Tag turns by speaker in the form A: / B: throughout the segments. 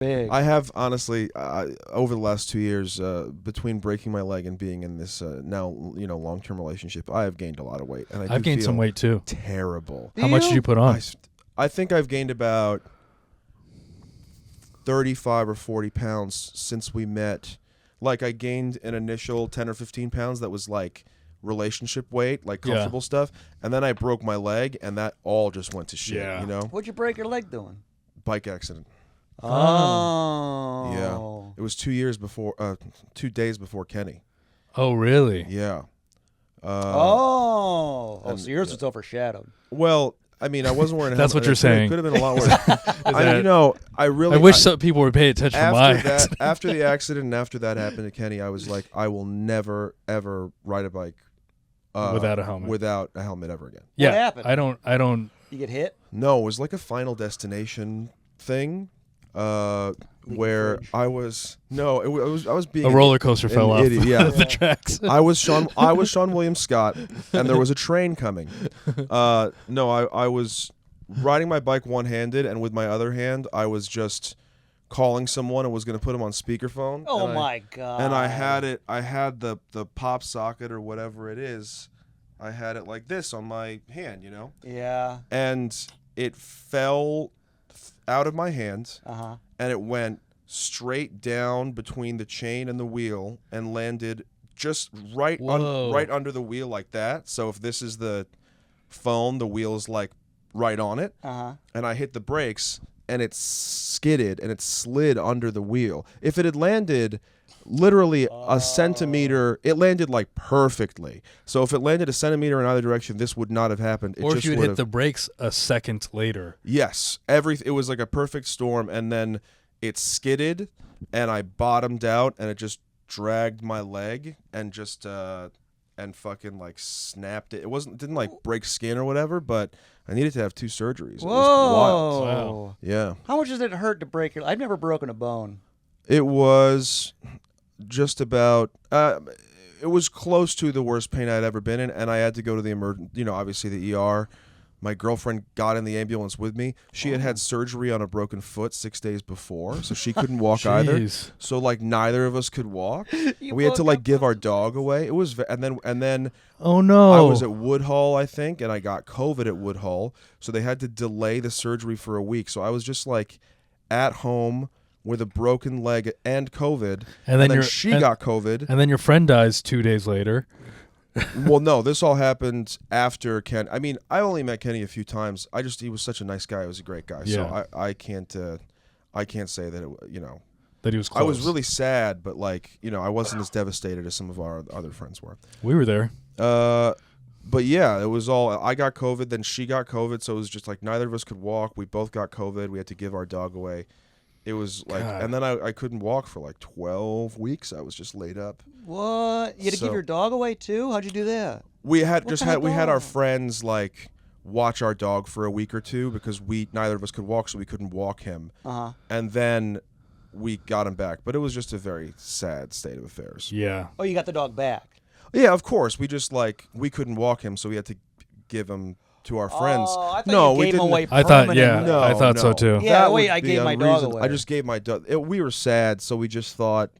A: big.
B: I have honestly over the last 2 years, between breaking my leg and being in this now long-term relationship, I have gained a lot of weight, and
C: I've gained some weight too.
B: Terrible.
C: How much did you put on?
B: I think I've gained about 35 or 40 pounds since we met. Like, I gained an initial 10 or 15 pounds that was like relationship weight, like comfortable stuff, and then I broke my leg, and that all just went to shit.
C: Yeah.
B: You know,
A: What'd you break your leg doing?
B: bike accident.
A: Oh.
B: Yeah, it was 2 days before Kenny.
C: Oh, really?
B: Yeah.
A: So yours was overshadowed.
B: Well, I mean, I wasn't wearing a
C: That's
B: helmet.
C: what you're saying.
B: It could have been a lot worse.
C: I wish some people would pay attention to my accident.
B: After the accident and after that happened to Kenny, I was like, I will never, ever ride a bike
C: without a helmet.
B: Without a helmet ever again.
C: Yeah,
A: What happened?
C: I don't.
A: You get hit?
B: No, it was like a Final Destination thing. Where I was I was being
C: A roller coaster fell off the tracks.
B: I was Sean William Scott, and there was a train coming. No, I was riding my bike one-handed, and with my other hand, I was just calling someone and was going to put him on speakerphone.
A: Oh my god!
B: And I had the pop socket or whatever it is. I had it like this on my hand, you know.
A: Yeah.
B: And it fell out of my hand,
A: and
B: it went straight down between the chain and the wheel and landed just right under the wheel like that. So if this is the phone, the wheel is like right on it. And I hit the brakes, and it skidded and it slid under the wheel. If it had landed literally a centimeter, it landed like perfectly. So if it landed a centimeter in either direction, this would not have happened.
C: Or if you had hit the brakes a second later.
B: Yes, it was like a perfect storm, and then it skidded, and I bottomed out, and it just dragged my leg and just and fucking like snapped it. It didn't like break skin or whatever, but I needed to have 2 surgeries.
A: Whoa!
B: It was wild.
C: Wow.
B: Yeah.
A: How much does it hurt to break your? I've never broken a bone.
B: It was just about. It was close to the worst pain I'd ever been in, and I had to go to the obviously the ER. My girlfriend got in the ambulance with me. She had surgery on a broken foot 6 days before, so she couldn't walk either. So like neither of us could walk. We had to like give our dog away. It was and then
C: oh no.
B: I was at Woodhull, I think, and I got COVID at Woodhull, so they had to delay the surgery for a week. So I was just like at home with a broken leg and COVID, and then she got COVID,
C: and then your friend dies 2 days later.
B: Well, no, this all happened after Ken. I mean, I only met Kenny a few times. He was such a nice guy. He was a great guy.
C: Yeah.
B: So I can't say that
C: that he was close.
B: I was really sad, but like I wasn't as devastated as some of our other friends were.
C: We were there.
B: But yeah, it was all. I got COVID, then she got COVID, so it was just like neither of us could walk. We both got COVID. We had to give our dog away. It was like,
C: God.
B: and then I couldn't walk for like 12 weeks. I was just laid up.
A: What? You had to give your dog away too? How'd you do that?
B: We had our friends like watch our dog for a week or two because neither of us could walk, so we couldn't walk him. And then we got him back, but it was just a very sad state of affairs.
C: Yeah.
A: Oh, you got the dog back?
B: Yeah, of course. We just we couldn't walk him, so we had to give him to our friends.
A: Oh, I thought you gave him away permanently.
C: I thought so too.
A: Yeah, I gave my dog away.
B: I just gave my dog. We were sad, so we just thought.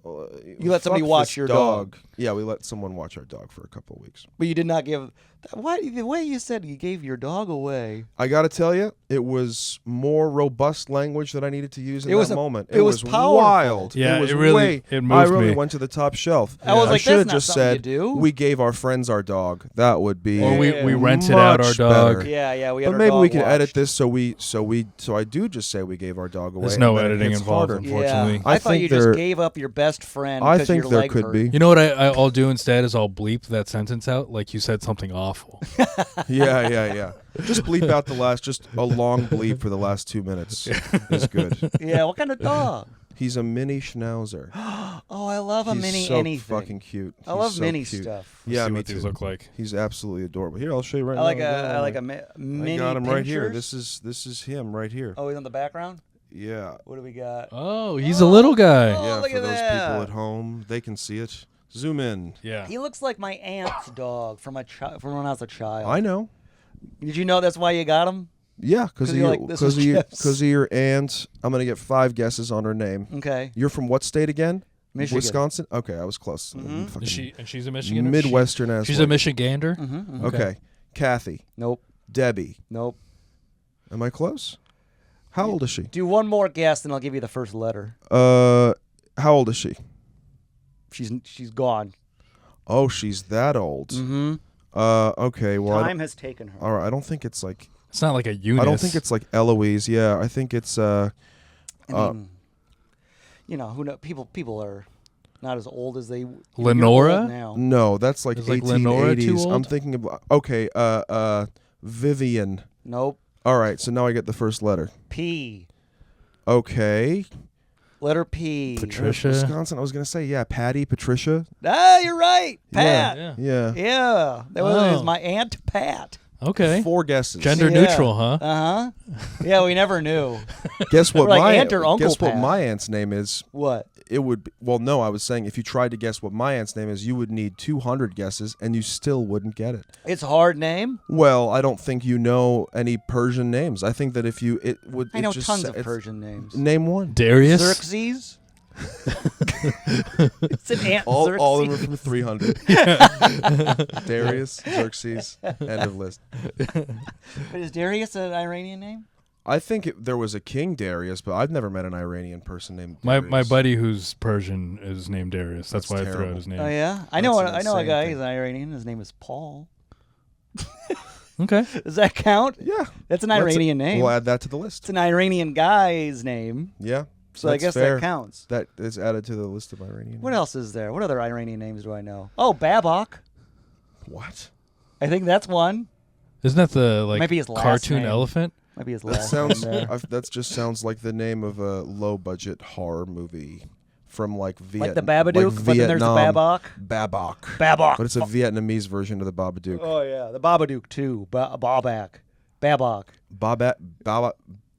A: You let somebody watch your dog.
B: Yeah, we let someone watch our dog for a couple of weeks.
A: But you did not give. Why? The way you said you gave your dog away.
B: I got to tell you, it was more robust language that I needed to use in that moment.
A: It was
B: wild.
C: Yeah,
B: it
C: really moved me.
B: I really went to the top shelf.
A: I was like,
B: should have
A: that's not
B: just
A: something
B: said,
A: you do.
B: we gave our friends our dog. That would be.
C: Or we rented out our dog.
B: Better.
A: Yeah, we had
B: But
A: our
B: maybe
A: dog
B: we can
A: watched.
B: edit this so I do just say we gave our dog away.
C: There's no
B: and then it
C: editing
B: hits
C: involved,
B: harder.
C: unfortunately.
A: Yeah. I thought you just gave up your best friend.
B: I
A: because
B: think
A: your
B: there
A: leg
B: could
A: hurt.
B: be.
C: You know what I'll do instead is I'll bleep that sentence out like you said something awful.
B: Yeah. Just bleep out just a long bleep for the last 2 minutes is good.
A: Yeah, what kind of dog?
B: He's a mini schnauzer.
A: Oh, I love a
B: He's
A: mini
B: so
A: anything.
B: fucking cute.
A: I love
B: He's so
A: mini
B: cute.
A: stuff.
B: Yeah,
C: See
B: me
C: what
B: too.
C: these look like.
B: He's absolutely adorable. Here, I'll show you right
A: I
B: now.
A: like a mini.
B: I got him right here.
A: pinchers.
B: This is him right here.
A: Oh, he's on the background.
B: Yeah.
A: What do we got?
C: Oh, he's a little guy.
B: Yeah,
A: look
B: for
A: at
B: those
A: that.
B: people at home, they can see it. Zoom in.
C: Yeah.
A: He looks like my aunt's dog from when I was a child.
B: I know.
A: Did you know that's why you got him?
B: Yeah, because
A: 'Cause
B: of
A: you're
B: your
A: like, "This is chips."
B: because of your aunt. I'm gonna get 5 guesses on her name.
A: Okay.
B: You're from what state again?
A: Michigan.
B: Wisconsin. Okay, I was close.
C: Is she? And she's a Michigander.
B: Midwestern ass.
C: She's a
B: white.
C: Michigander.
A: Mm-hmm.
B: Okay, Kathy,
A: Nope.
B: Debbie.
A: Nope.
B: Am I close? How old is she?
A: Do one more guess, and I'll give you the first letter.
B: How old is she?
A: She's gone.
B: Oh, she's that old.
A: Mm-hmm.
B: Okay. Well,
A: Time has taken her.
B: all right. I don't think it's like.
C: It's not like a Eunice.
B: I don't think it's like Eloise. Yeah, I think it's.
A: I mean, who know? People are not as old as they.
C: Lenora?
A: You're old now.
B: No, that's like
C: Is, like, Lenora too
B: 1880s. I'm
C: old?
B: thinking of. Okay. Vivian.
A: Nope.
B: All right. So now I get the first letter.
A: P.
B: Okay.
A: Letter P.
C: Patricia.
B: Wisconsin. I was gonna say Patty, Patricia.
A: Ah, you're right. Pat.
C: Yeah.
B: Yeah.
A: Yeah. That was
C: Oh.
A: my Aunt Pat.
C: Okay.
B: 4 guesses.
C: Gender
A: Yeah.
C: neutral, huh?
A: Uh-huh. Yeah, we never knew.
B: Guess what
A: We're like
B: my
A: aunt or Uncle
B: guess what
A: Pat.
B: my aunt's name is.
A: What?
B: It would be, well, no, I was saying if you tried to guess what my aunt's name is, you would need 200 guesses and you still wouldn't get it.
A: It's a hard name.
B: Well, I don't think you know any Persian names. I think that if you it would
A: I
B: it
A: know
B: just
A: tons
B: sa-
A: of
B: it's-
A: Persian names.
B: Name one.
C: Darius.
A: Xerxes. It's an Aunt
B: All
A: Xerxes.
B: of them are from 300. Darius, Xerxes, end of list.
A: But is Darius an Iranian name?
B: I think there was a king Darius, but I've never met an Iranian person named
C: My
B: Darius.
C: buddy who's Persian is named Darius. That's why I threw
B: terrible.
C: out his name.
A: Oh yeah, I know.
B: That's an
A: I know a
B: insane
A: guy.
B: thing.
A: He's an Iranian. His name is Paul.
C: Okay.
A: Does that count?
B: Yeah.
A: That's an Iranian name.
B: We'll add that to the list.
A: It's an Iranian guy's name,
B: Yeah.
A: so I
B: that's
A: guess
B: fair.
A: that counts.
B: That is added to the list of Iranian
A: What
B: names.
A: else is there? What other Iranian names do I know? Oh, Babak.
B: What?
A: I think that's one.
C: Isn't that the
A: Might be his last
C: cartoon
A: name.
C: elephant?
A: Might be his
B: That
A: last
B: sounds.
A: name there.
B: That just sounds like the name of a low-budget horror movie from like Vietnam.
A: Like the Babadook, but then there's the Babak.
B: Babak.
A: Babak.
B: But it's a Vietnamese version of the Babadook.
A: Oh yeah, the Babadook too. Babak. Babak.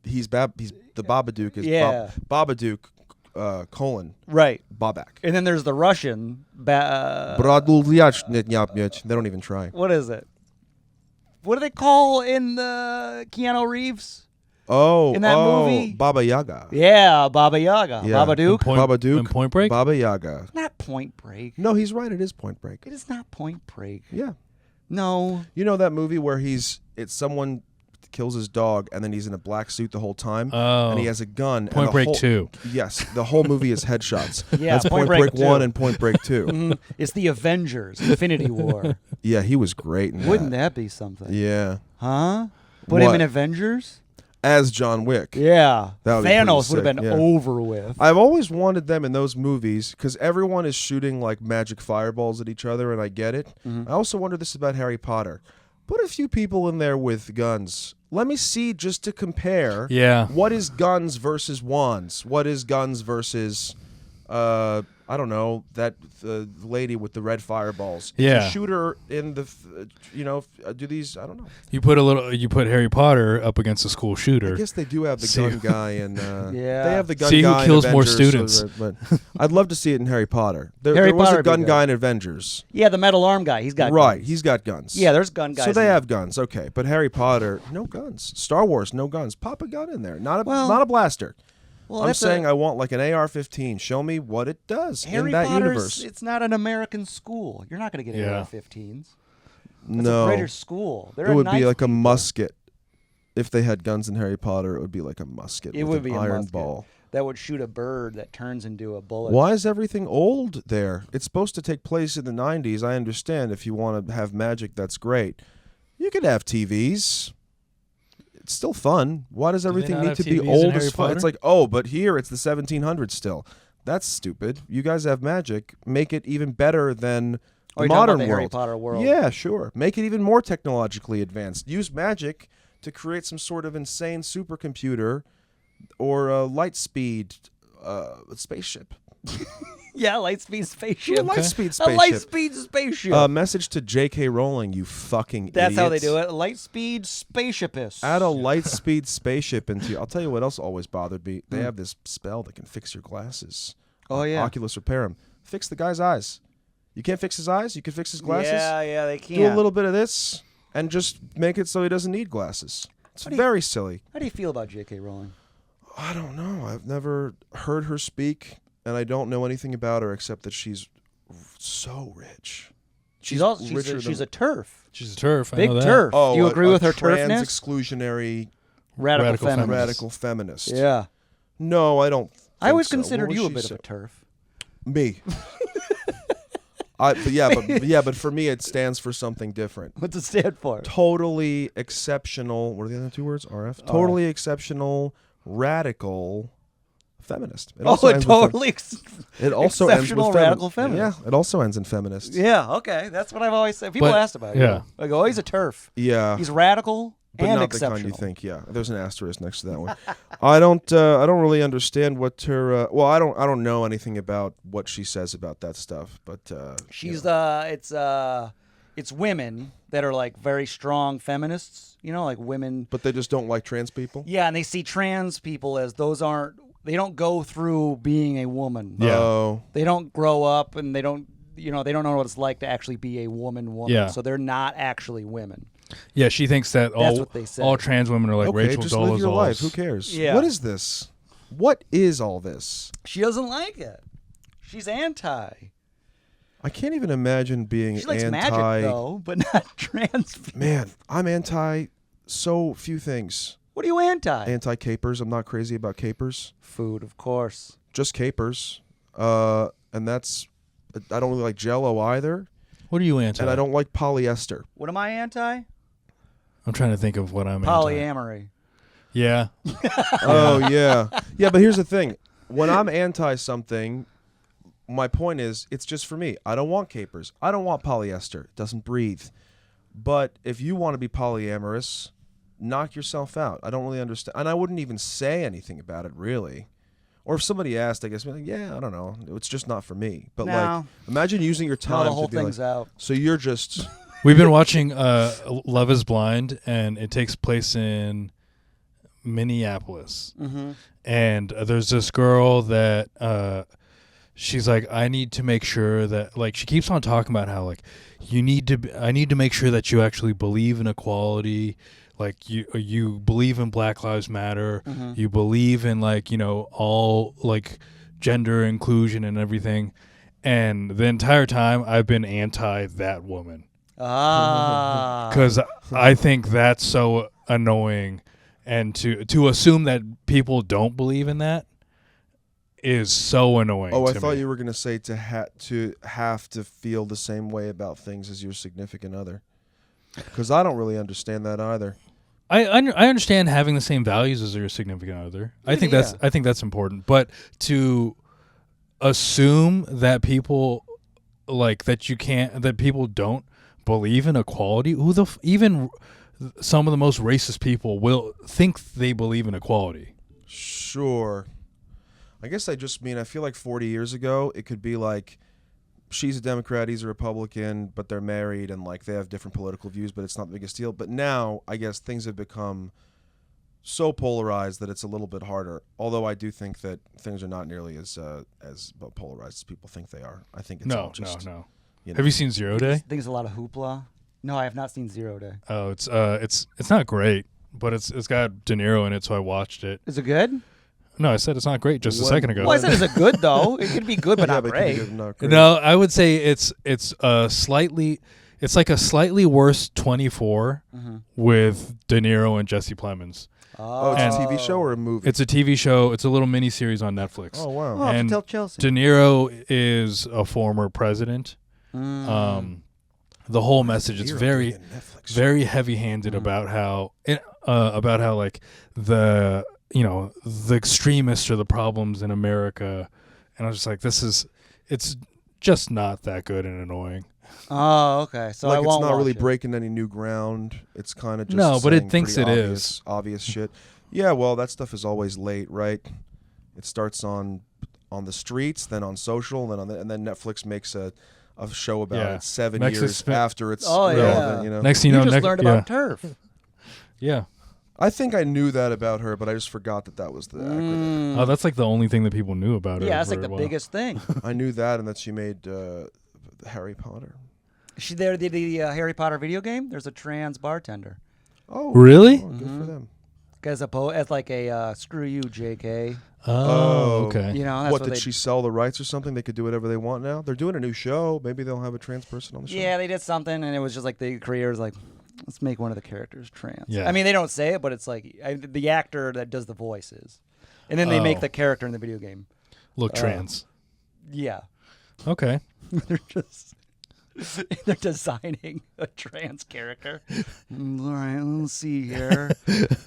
B: He's the Babadook is
A: Yeah.
B: Babadook, colon
A: Right.
B: Babak.
A: And then there's the Russian.
B: They don't even try.
A: What is it? What do they call in the Keanu Reeves?
B: Oh,
A: In that movie?
B: Baba Yaga.
A: Yeah, Baba Yaga.
B: Yeah.
A: Babadook.
B: Babadook.
C: in Point Break?
B: Baba Yaga.
A: Not Point Break.
B: No, he's right. It is Point Break.
A: It is not Point Break.
B: Yeah.
A: No.
B: You know that movie where someone kills his dog and then he's in a black suit the whole time
C: Oh.
B: and he has a gun.
C: Point
B: and
C: Break
B: whole,
C: 2.
B: Yes, the whole movie is headshots.
A: Yeah,
B: That's
A: Point
B: Point
A: Break
B: Break 1
A: 2.
B: and Point Break 2.
A: Mhm. It's the Avengers, Infinity War.
B: Yeah, he was great in
A: Wouldn't that be something?
B: Yeah.
A: Huh? Put him
B: What?
A: in Avengers?
B: As John Wick.
A: Yeah.
B: That would be
A: Thanos
B: pretty
A: would have
B: sick,
A: been
B: yeah.
A: over with.
B: I've always wanted them in those movies because everyone is shooting like magic fireballs at each other, and I get it.
A: Mhm.
B: I also wonder this about Harry Potter. Put a few people in there with guns. Let me see just to compare.
C: Yeah.
B: What is guns versus wands? What is guns versus, I don't know, that lady with the red fireballs? If
C: Yeah.
B: you shoot her in the, do these, I don't know.
C: You put Harry Potter up against a school shooter.
B: I guess they do have the
C: See-
B: gun guy, and
A: Yeah.
B: they have the gun
C: See who
B: guy. in
C: kills more
B: Avengers,
C: students.
B: but I'd love to see it in Harry Potter. There
A: Harry
B: was
A: Potter
B: a
A: would be
B: gun
A: good.
B: guy in Avengers,
A: Yeah, the metal arm guy. He's got
B: right?
A: guns.
B: He's got guns.
A: Yeah, there's gun guys.
B: so they
A: in
B: have guns, okay. But Harry Potter, no guns. Star Wars, no guns. Pop a gun in there, not a
A: Well-
B: not a blaster.
A: Well,
B: I'm
A: that's
B: saying I want like an AR-15. Show me what it does
A: Harry
B: in that
A: Potter's,
B: universe.
A: It's not an American school. You're not going to get
C: Yeah.
A: AR-15s. That's
B: No,
A: a British school. They're
B: it would
A: a
B: be
A: knife
B: like a
A: people.
B: musket. If they had guns in Harry Potter, it would be like a musket.
A: It
B: with
A: would
B: an
A: be a
B: iron
A: musket.
B: ball.
A: That would shoot a bird that turns into a bullet.
B: Why is everything old there? It's supposed to take place in the 90s. I understand if you want to have magic, that's great. You could have TVs. It's still fun. Why does
C: they
B: everything
C: not
B: need
C: have
B: to be
C: TVs in
B: old
C: Harry
B: as fuck?
C: Potter?
B: It's like, oh, but here it's the 1700s still. That's stupid. You guys have magic. Make it even better than
A: Oh,
B: the
A: you're talking
B: modern
A: about the Harry
B: world.
A: Potter world.
B: Yeah, sure. Make it even more technologically advanced. Use magic to create some sort of insane supercomputer or a light speed spaceship.
A: Yeah, Lightspeed spaceship.
B: A light speed
A: A
B: spaceship.
A: Lightspeed spaceship.
B: Message to J.K. Rowling, you fucking
A: That's how they
B: idiots.
A: do it. Lightspeed spaceshipist.
B: Add a light speed spaceship into. I'll tell you what else always bothered me. They have this spell that can fix your glasses.
A: Oh, yeah.
B: Oculus repair them. Fix the guy's eyes. You can't fix his eyes. You can fix his glasses.
A: Yeah, they can't.
B: Do a little bit of this and just make it so he doesn't need glasses. It's very silly.
A: How do you feel about J.K. Rowling?
B: I don't know. I've never heard her speak, and I don't know anything about her except that she's so rich.
A: She's a turf.
C: She's a turf. I
A: Big
C: know that.
A: turf.
B: Oh,
A: Do you agree with her
B: trans
A: turfness?
B: exclusionary
A: Radical
B: feminist.
A: Yeah.
B: No, I don't.
A: I always
B: so.
A: considered
B: What
A: you a
B: was
A: bit
B: she
A: of a turf.
B: Me. but for me, it stands for something different.
A: What's it stand for?
B: Totally exceptional. What are the other two words? RF. Totally exceptional, radical feminist. It also ends
A: exceptional
B: with
A: radical feminist.
B: Yeah, it also ends in feminist.
A: Yeah, okay. That's what I've always said. People asked about it.
C: Yeah.
A: I go, he's a turf.
B: Yeah.
A: He's radical
B: But
A: and
B: not
A: exceptional.
B: the kind you think. Yeah, there's an asterisk next to that one. I don't really understand what her. I don't know anything about what she says about that stuff. But
A: she's it's women that are like very strong feminists. You know, like women.
B: But they just don't like trans people.
A: Yeah, and they see trans people as they don't go through being a woman.
C: Yeah.
B: Oh.
A: They don't grow up and they don't know what it's like to actually be a woman.
C: Yeah.
A: So they're not actually women.
C: Yeah, she thinks that all trans women are like
B: Okay,
C: Rachel
B: just
C: Dolezal.
B: live your life. Who cares?
A: Yeah.
B: What is this? What is all this?
A: She doesn't like it. She's anti.
B: I can't even imagine being
A: She likes
B: anti.
A: magic though, but not trans people.
B: Man, I'm anti so few things.
A: What are you anti?
B: Anti-capers. I'm not crazy about capers.
A: Food, of course.
B: Just capers. And that's. I don't really like Jell-O either.
C: What are you anti?
B: And I don't like polyester.
A: What am I anti?
C: I'm trying to think of what I'm
A: Polyamory.
C: Yeah.
B: Oh, yeah. Yeah, but here's the thing. When I'm anti something, my point is it's just for me. I don't want capers. I don't want polyester. It doesn't breathe. But if you want to be polyamorous, knock yourself out. I don't really understand. And I wouldn't even say anything about it, really. Or if somebody asked, I guess, I'd be like, yeah, I don't know. It's just not for me. But, like, imagine using your time
A: the whole
B: to be
A: thing's
B: like,
A: out.
B: so you're just...
C: We've been watching Love is Blind, and it takes place in Minneapolis.
A: Mm-hmm.
C: And there's this girl that she's like, I need to make sure that, like, she keeps on talking about how, like, I need to make sure that you actually believe in equality. Like, you believe in Black Lives Matter.
A: Mm-hmm.
C: You believe in, like, all, like, gender inclusion and everything. And the entire time I've been anti that woman. Because I think that's so annoying, and to assume that people don't believe in that is so annoying.
B: Oh, I
C: to
B: thought
C: me.
B: you were going to say to have to feel the same way about things as your significant other. Because I don't really understand that either.
C: I understand having the same values as your significant other. I think that's important. But to assume that people that people don't believe in equality, even some of the most racist people will think they believe in equality.
B: Sure. I guess I feel like 40 years ago, it could be like, she's a Democrat, he's a Republican, but they're married and like they have different political views, but it's not the biggest deal. But now, I guess things have become so polarized that it's a little bit harder. Although I do think that things are not nearly as polarized as people think they are. I think it's all just...
C: No.
B: You know.
C: Have you seen Zero Day?
A: I think there's a lot of hoopla. No, I have not seen Zero Day.
C: Oh, it's not great, but it's got De Niro in it, so I watched it.
A: Is it good?
C: No, I said it's not great just a second ago.
A: Well, I said is it good though? It could be good, but not
B: it
A: great.
B: could be good, not great.
C: No, I would say it's like a slightly worse 24 with De Niro and Jesse Plemons.
B: Oh, it's a TV show or a movie?
C: It's a TV show. It's a little mini series on Netflix.
B: Oh, wow.
A: I'll have to
C: And
A: tell Chelsea.
C: De Niro is a former president. The whole message is very, very heavy-handed about how like the extremists are the problems in America, and I was just like, it's just not that good and annoying.
A: Oh, okay. So
B: like
A: I won't
B: it's not
A: watch
B: really
A: it.
B: breaking any new ground. It's kind of just
C: No, but it
B: saying
C: thinks
B: pretty
C: it is.
B: obvious shit. Yeah, well, that stuff is always late, right? It starts on the streets, then on social, and then Netflix makes a show about it 7 years after it's relevant. You know,
C: Next thing you know,
A: just learned about turf.
C: Yeah.
B: I think I knew that about her, but I just forgot that was the acronym.
C: Oh, that's like the only thing that people knew about her.
A: Yeah, that's
C: for
A: like
C: a
A: the
C: while.
A: biggest thing.
B: I knew that, and that she made Harry Potter.
A: She there did the Harry Potter video game. There's a trans bartender.
B: Oh,
C: Really?
B: Oh, good for them.
A: As like a screw you, JK.
C: Oh, okay.
A: You know, that's
B: What, did
A: they,
B: she sell the rights or something? They could do whatever they want now. They're doing a new show. Maybe they'll have a trans person on the show.
A: Yeah, they did something, and it was just like the creators like, let's make one of the characters trans.
C: Yeah.
A: I mean, they don't say it, but it's like the actor that does the voices, and then they make
C: Oh.
A: the character in the video game.
C: Look trans.
A: Yeah,
C: Okay.
A: they're just they're designing a trans character. All right, let's see here.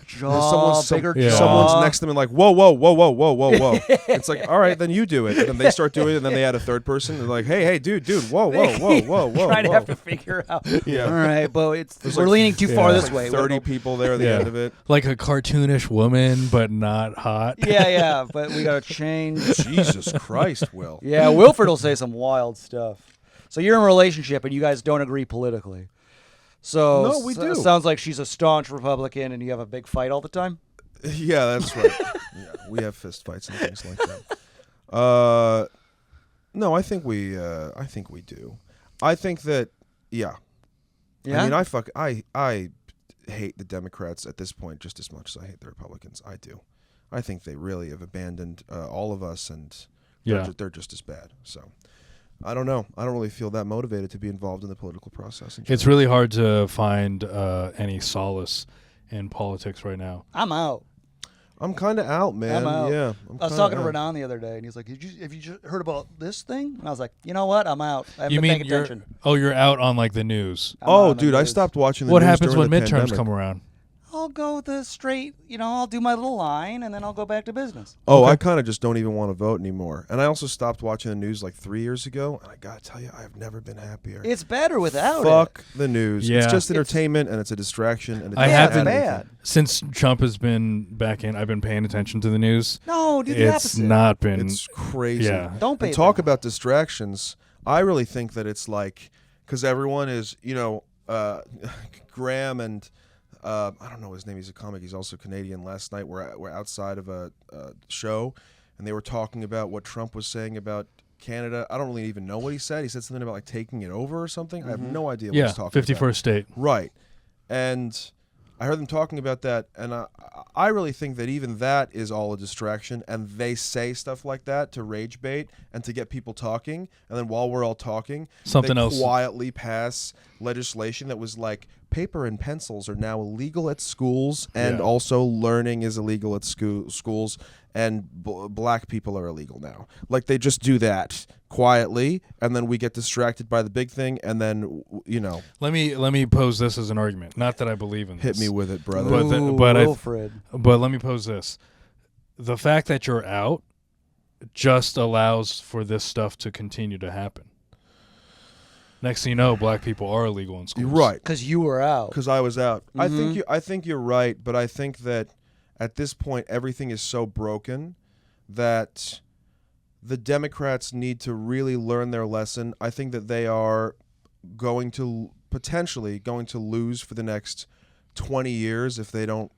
A: Jaw, bigger
C: Yeah.
A: jaw.
B: Someone's next to them and like, whoa, whoa, whoa, whoa, whoa, whoa, whoa. It's like, all right, then you do it. And then they start doing it, and then they add a third person. They're like, hey, dude, whoa, whoa, whoa, whoa, whoa.
A: Trying to
B: whoa.
A: have to figure out.
B: Yeah.
A: All right, but
B: There's
A: we're
B: like-
A: leaning too far
C: yeah.
A: this
B: Like
A: way.
B: 30 people there at the
C: Yeah.
B: end of it.
C: Like a cartoonish woman, but not hot.
A: Yeah, but we gotta change.
B: Jesus Christ, Will.
A: Yeah, Wilfred will say some wild stuff. So you're in a relationship and you guys don't agree politically. So
B: No, we do.
A: Sounds like she's a staunch Republican and you have a big fight all the time.
B: Yeah, that's right. Yeah, we have fist fights and things like that. No, I think we do. I think that, yeah.
A: Yeah.
B: I mean, I hate the Democrats at this point just as much as I hate the Republicans. I do. I think they really have abandoned all of us, and they're just as bad. So, I don't know. I don't really feel that motivated to be involved in the political process.
C: It's really hard to find any solace in politics right now.
A: I'm out.
B: I'm kind of out, man.
A: I'm out.
B: Yeah.
A: I was talking to Renan the other day and he's like, have you just heard about this thing? And I was like, you know what? I'm out. I haven't
C: You
A: been
C: mean
A: paying
C: you're
A: attention.
C: you're out on like the news?
A: I'm out
B: Oh,
A: on the
B: dude, I
A: news.
B: stopped watching the
C: What
B: news
C: happens
B: during
C: when
B: the
C: midterms
B: pandemic.
C: come around?
A: I'll go the straight, I'll do my little line and then I'll go back to business.
B: Oh,
C: Okay.
B: I kind of just don't even want to vote anymore. And I also stopped watching the news like 3 years ago. And I got to tell you, I've never been happier.
A: It's better without
B: Fuck the news.
C: Yeah.
B: It's just entertainment and it's a distraction. And it
C: I
B: doesn't
C: haven't-
B: add
A: bad.
B: anything.
C: Since Trump has been back in, I've been paying attention to the news.
A: No, do the
C: It's
A: opposite.
C: not been.
B: It's crazy.
C: Yeah.
A: Don't pay
B: And talk
A: attention.
B: about distractions. I really think that it's like, because everyone is, Graham and I don't know his name. He's a comic. He's also Canadian. Last night we're outside of a show, and they were talking about what Trump was saying about Canada. I don't really even know what he said. He said something about like taking it over or something. I have no idea what
C: Yeah,
B: he's talking about.
C: 51st state.
B: Right. And I heard them talking about that, and I really think that even that is all a distraction, and they say stuff like that to rage bait and to get people talking, and then while we're all talking,
C: Something
B: they
C: else.
B: quietly pass legislation that was like, paper and pencils are now illegal at schools, and
C: Yeah.
B: also learning is illegal at schools, and black people are illegal now. Like, they just do that quietly, and then we get distracted by the big thing, and then,
C: Let me pose this as an argument. Not that I believe in this.
B: hit me with it, brother.
C: But the-
A: Ooh,
C: but I-
A: Wilfred.
C: But let me pose this. The fact that you're out just allows for this stuff to continue to happen. Next thing you know, black people are illegal in schools.
B: You're right.
A: Because you were out.
B: Because I was out. I
A: Mhm.
B: think you're right, but I think that at this point everything is so broken that the Democrats need to really learn their lesson. I think that they are potentially going to lose for the next 20 years if they don't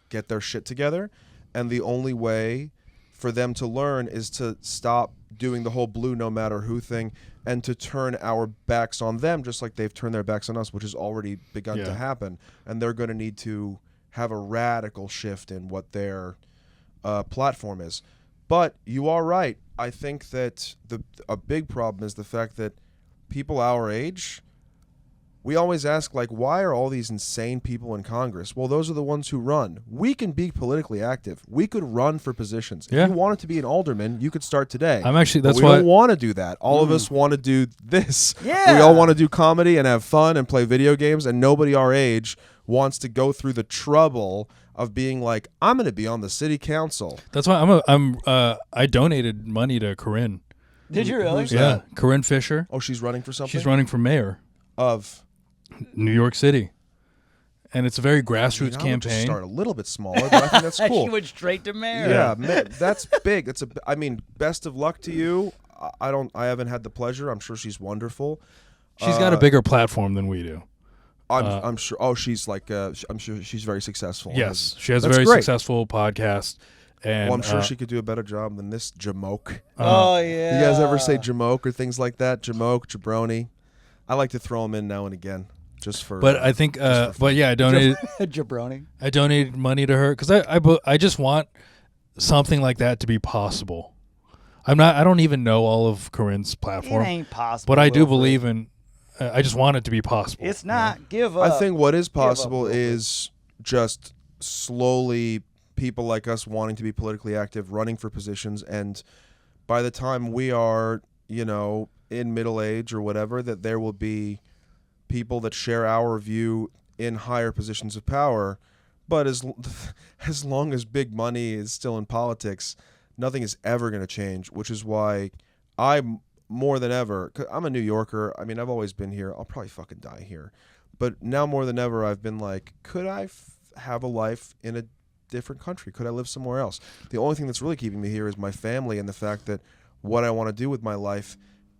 B: get their shit together. And the only way for them to learn is to stop doing the whole blue no matter who thing and to turn our backs on them just like they've turned their backs on us, which has already begun to
C: Yeah.
B: happen. And they're going to need to have a radical shift in what their platform is. But you are right. I think that a big problem is the fact that people our age, we always ask, like, why are all these insane people in Congress? Well, those are the ones who run. We can be politically active. We could run for positions.
C: Yeah.
B: If you wanted to be an alderman, you could start today.
C: I'm actually.
B: But
C: That's
B: we
C: why.
B: don't want to do that. All of us want to do this.
A: Yeah.
B: We all want to do comedy and have fun and play video games, and nobody our age wants to go through the trouble of being like, I'm going to be on the city council.
C: That's why I donated money to Corinne.
A: Did you really?
B: Who's
C: Yeah,
B: that?
C: Corinne Fisher.
B: Oh, she's running for something?
C: She's running for mayor,
B: Of
C: New York City, and it's a very grassroots
B: I would just
C: campaign.
B: start a little bit smaller, but I think that's cool.
A: She went straight to mayor.
B: Yeah, that's big. I mean, best of luck to you. I haven't had the pleasure. I'm sure she's wonderful.
C: She's got a bigger platform than we do.
B: I'm sure. Oh, she's like. I'm sure she's very successful.
C: Yes, she has a
B: That's
C: very
B: great.
C: successful podcast, and
B: Well, I'm sure she could do a better job than this jamoke.
A: Oh, yeah.
B: You guys ever say jamoke or things like that? Jamoke, jabroni. I like to throw them in now and again. just for.
C: But I think, but yeah, I donated.
A: Jabroni.
C: I donated money to her because I just want something like that to be possible. I don't even know all of Corinne's platform.
A: It ain't possible.
C: But I do
A: Wilfred.
C: believe in. I just want it to be possible.
A: It's not. Give up.
B: I think what is possible
A: Wilfred.
B: is just slowly people like us wanting to be politically active, running for positions, and by the time we are, in middle age or whatever, that there will be people that share our view in higher positions of power. But as long as big money is still in politics, nothing is ever going to change, which is why more than ever, 'cause I'm a New Yorker. I mean, I've always been here. I'll probably fucking die here. But now more than ever, I've been like, could I have a life in a different country? Could I live somewhere else? The only thing that's really keeping me here is my family and the fact that what I want to do with my life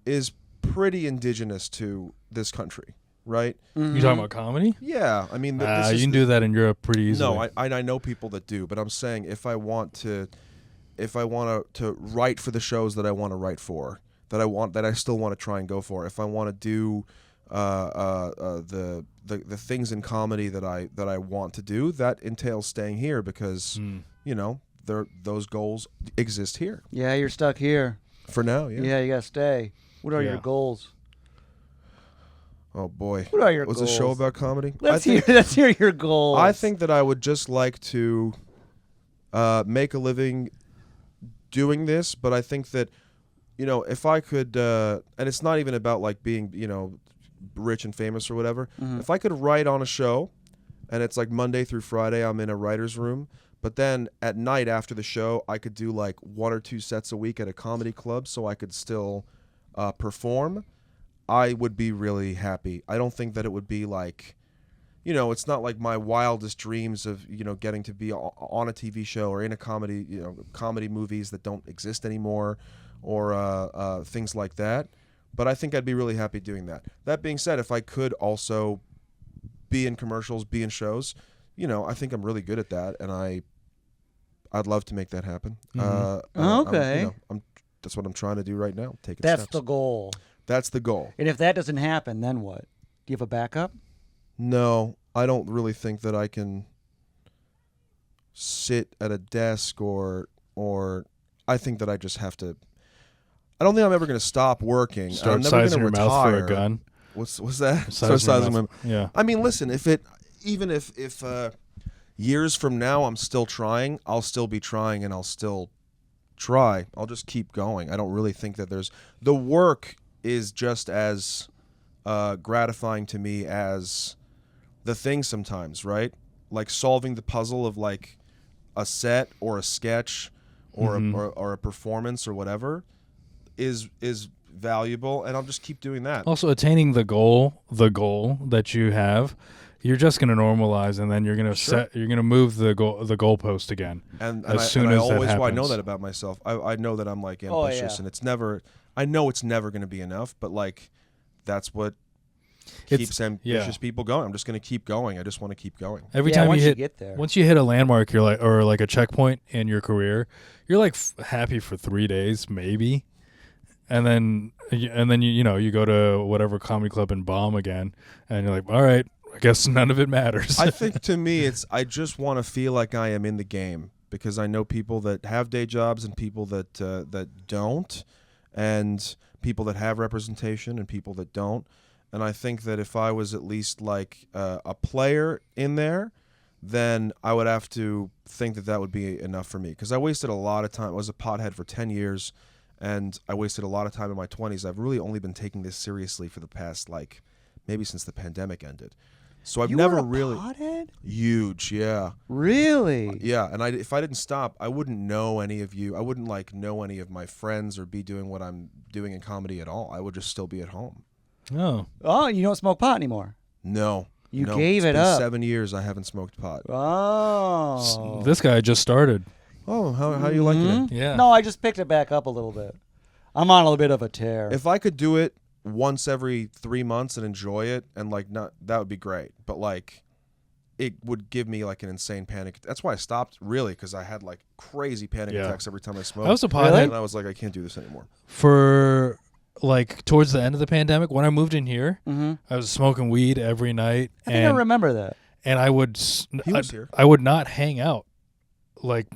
B: is pretty indigenous to this country, right?
A: Mm-hmm.
C: You talking about comedy?
B: Yeah. I mean,
C: You can do that in Europe pretty easily.
B: No, I know people that do, but I'm saying if I want to write for the shows that I want to write for, that I still want to try and go for, if I want to do the things in comedy that I want to do, that entails staying here because those goals exist here
A: Yeah, you're stuck here.
B: for now.
A: Yeah, you gotta stay. What are your goals?
B: Oh boy,
A: What are your
B: was
A: goals?
B: a show about comedy?
A: Let's hear your goals.
B: I think that I would just like to make a living doing this, but I think that if I could, and it's not even about like being rich and famous or whatever.
A: Mm-hmm.
B: If I could write on a show, and it's like Monday through Friday, I'm in a writer's room, but then at night after the show, I could do like 1 or 2 sets a week at a comedy club, so I could still perform. I would be really happy. I don't think that it would be like, it's not like my wildest dreams of, getting to be on a TV show or in a comedy, comedy movies that don't exist anymore or things like that. But I think I'd be really happy doing that. That being said, if I could also be in commercials, be in shows, I think I'm really good at that, and I'd love to make that happen.
C: Mm-hmm.
A: Okay.
B: That's what I'm trying to do right now. Taking
A: That's
B: steps.
A: the goal.
B: That's the goal.
A: And if that doesn't happen, then what? Do you have a backup?
B: No, I don't really think that I can sit at a desk or I think that I just have to. I don't think I'm ever going to stop working.
C: Start
B: I'm never
C: sizing
B: going
C: your
B: to
C: mouth
B: retire.
C: for a gun.
B: What's that?
C: Start sizing
B: my
C: my yeah.
B: I mean, listen, even if years from now I'm still trying, I'll still be trying and I'll still try. I'll just keep going. I don't really think that the work is just as gratifying to me as the thing sometimes, right? Like solving the puzzle of like a set or a sketch or or a performance or whatever is valuable, and I'll just keep doing that.
C: Also, attaining the goal that you have, you're just going to normalize, and then you're going to you're going to move the goalpost again.
B: And
C: as soon
B: I
C: as
B: always,
C: that happens.
B: I know that about myself. I know that I'm like ambitious, and it's never. I know it's never going to be enough, but like, that's what keeps ambitious people going. I'm just going to keep going. I just want to keep going.
C: Every time
A: once
C: you
A: get there.
C: once you hit a landmark, you're like, or like a checkpoint in your career, you're like happy for 3 days, maybe. And then you go to whatever comedy club and bomb again, and you're like, all right, I guess none of it matters.
B: I think to me, I just want to feel like I am in the game, because I know people that have day jobs and people that don't, and people that have representation and people that don't. And I think that if I was at least like a player in there, then I would have to think that would be enough for me, because I wasted a lot of time. I was a pothead for 10 years. And I wasted a lot of time in my 20s. I've really only been taking this seriously for the past, like, maybe since the pandemic ended. So I've never
A: were a
B: really
A: pothead?
B: Huge, yeah.
A: Really?
B: Yeah, and if I didn't stop, I wouldn't know any of you. I wouldn't like know any of my friends or be doing what I'm doing in comedy at all. I would just still be at home.
C: Oh,
A: you don't smoke pot anymore?
B: No.
A: You
B: no,
A: gave
B: it's
A: it
B: been
A: up.
B: 7 years I haven't smoked pot.
A: Oh.
C: this guy just started.
B: Oh, how are you liking it?
C: Yeah.
A: No, I just picked it back up a little bit. I'm on a little bit of a tear.
B: If I could do it once every 3 months and enjoy it, and like that would be great. But like, it would give me like an insane panic. That's why I stopped, really, because I had like crazy panic attacks every time I smoked.
C: I was a pothead.
B: And I was like, I can't do this anymore.
C: For like towards the end of the pandemic, when I moved in here,
A: Mm-hmm.
C: I was smoking weed every night,
A: I think I remember that.
C: and I would
B: He was here.
C: I would not hang out. Like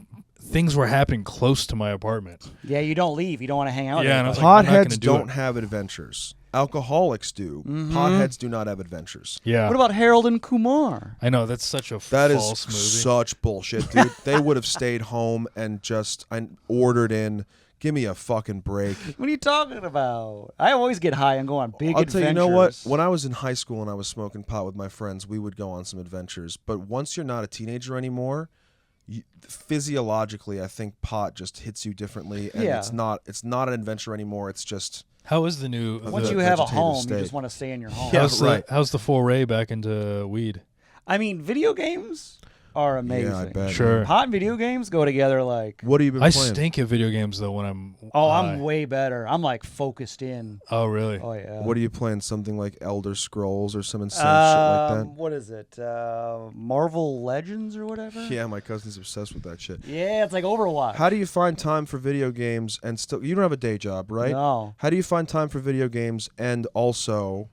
C: things were happening close to my apartment.
A: Yeah, you don't leave. You don't want to hang out. with
C: Yeah, and I was
A: anybody.
C: like, I'm not gonna
B: Potheads
C: do
B: don't
C: it.
B: have adventures. Alcoholics do.
A: Mhm.
B: Potheads do not have adventures.
C: Yeah,
A: What about Harold and Kumar?
C: I know that's such a
B: That is
C: false movie.
B: such bullshit, dude. They would have stayed home and just ordered in. Give me a fucking break.
A: What are you talking about? I always get high and go on big
B: I'll
A: adventures.
B: tell you, you know what? When I was in high school and I was smoking pot with my friends, we would go on some adventures. But once you're not a teenager anymore, physiologically, I think pot just hits you differently, and
A: Yeah.
B: it's not an adventure anymore. It's just
C: How is the new?
A: Once
C: the-
A: you have a
B: vegetative
A: home,
B: state.
A: you just want to stay in your home.
B: Yeah.
C: how's
B: right.
C: how's the foray back into weed?
A: I mean, video games are amazing.
B: yeah, I bet.
C: Sure.
A: Pot and video games go together like.
B: What have you been
C: I
B: playing?
C: stink at video games though when I'm.
A: Oh,
C: high.
A: I'm way better. I'm like focused in.
C: Oh really?
A: Oh yeah.
B: What are you playing? Something like Elder Scrolls or some insane shit like that?
A: What is it? Marvel Legends or whatever?
B: Yeah, my cousin's obsessed with that shit.
A: Yeah, it's like Overwatch.
B: How do you find time for video games and still? You don't have a day job, right?
A: No.
B: How do you find time for video games and also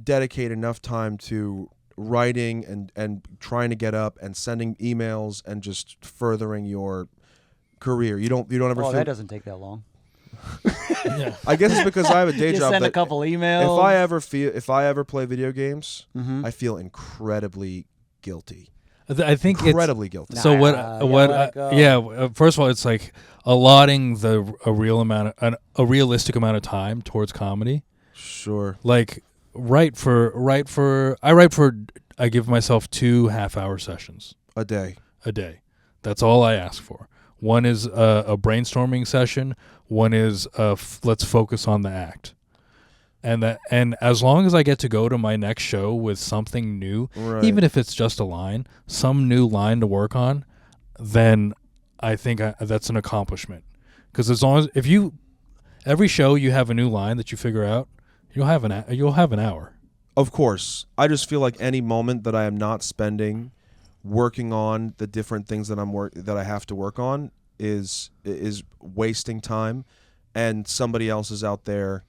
B: dedicate enough time to writing and trying to get up and sending emails and just furthering your career? You don't ever
A: Oh,
B: feel.
A: that doesn't take that long.
C: Yeah.
B: I guess it's because I have a day
A: You
B: job.
A: send a
B: that
A: couple emails.
B: if I ever play video games,
A: Mhm.
B: I feel incredibly guilty.
C: I think it's
B: Incredibly guilty.
C: so.
A: Nah,
C: What?
A: you let it go.
C: Yeah. First of all, it's like allotting a realistic amount of time towards comedy.
B: Sure.
C: Like I give myself 2 half-hour sessions
B: A day.
C: a day. That's all I ask for. One is a brainstorming session. One is let's focus on the act. And as long as I get to go to my next show with something new,
B: Right.
C: even if it's just a line, some new line to work on, then I think that's an accomplishment. Because as long as every show you have a new line that you figure out, you'll have an hour.
B: Of course. I just feel like any moment that I am not spending working on the different things that that I have to work on is wasting time, and somebody else is out there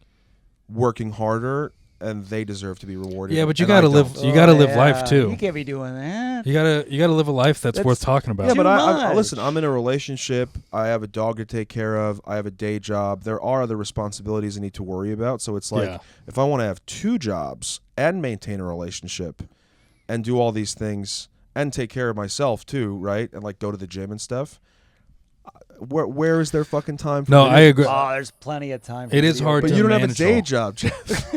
B: working harder and they deserve to be rewarded.
C: Yeah, but you
B: and I
C: gotta live.
B: don't.
C: You gotta live
A: yeah.
C: life too.
A: You can't be doing that.
C: You gotta live a life that's worth talking about.
B: Yeah, but I
A: much.
B: listen, I'm in a relationship. I have a dog to take care of. I have a day job. There are other responsibilities I need to worry about. So it's like,
C: Yeah.
B: if I want to have 2 jobs and maintain a relationship and do all these things and take care of myself too, right? And like go to the gym and stuff. Where is there fucking time for
C: No,
B: video
C: I agree.
A: Oh, there's plenty of time. For
C: It is
A: video
C: hard
B: But
C: to
B: you don't have a
C: manage
B: day
C: all.
B: job, Jeff.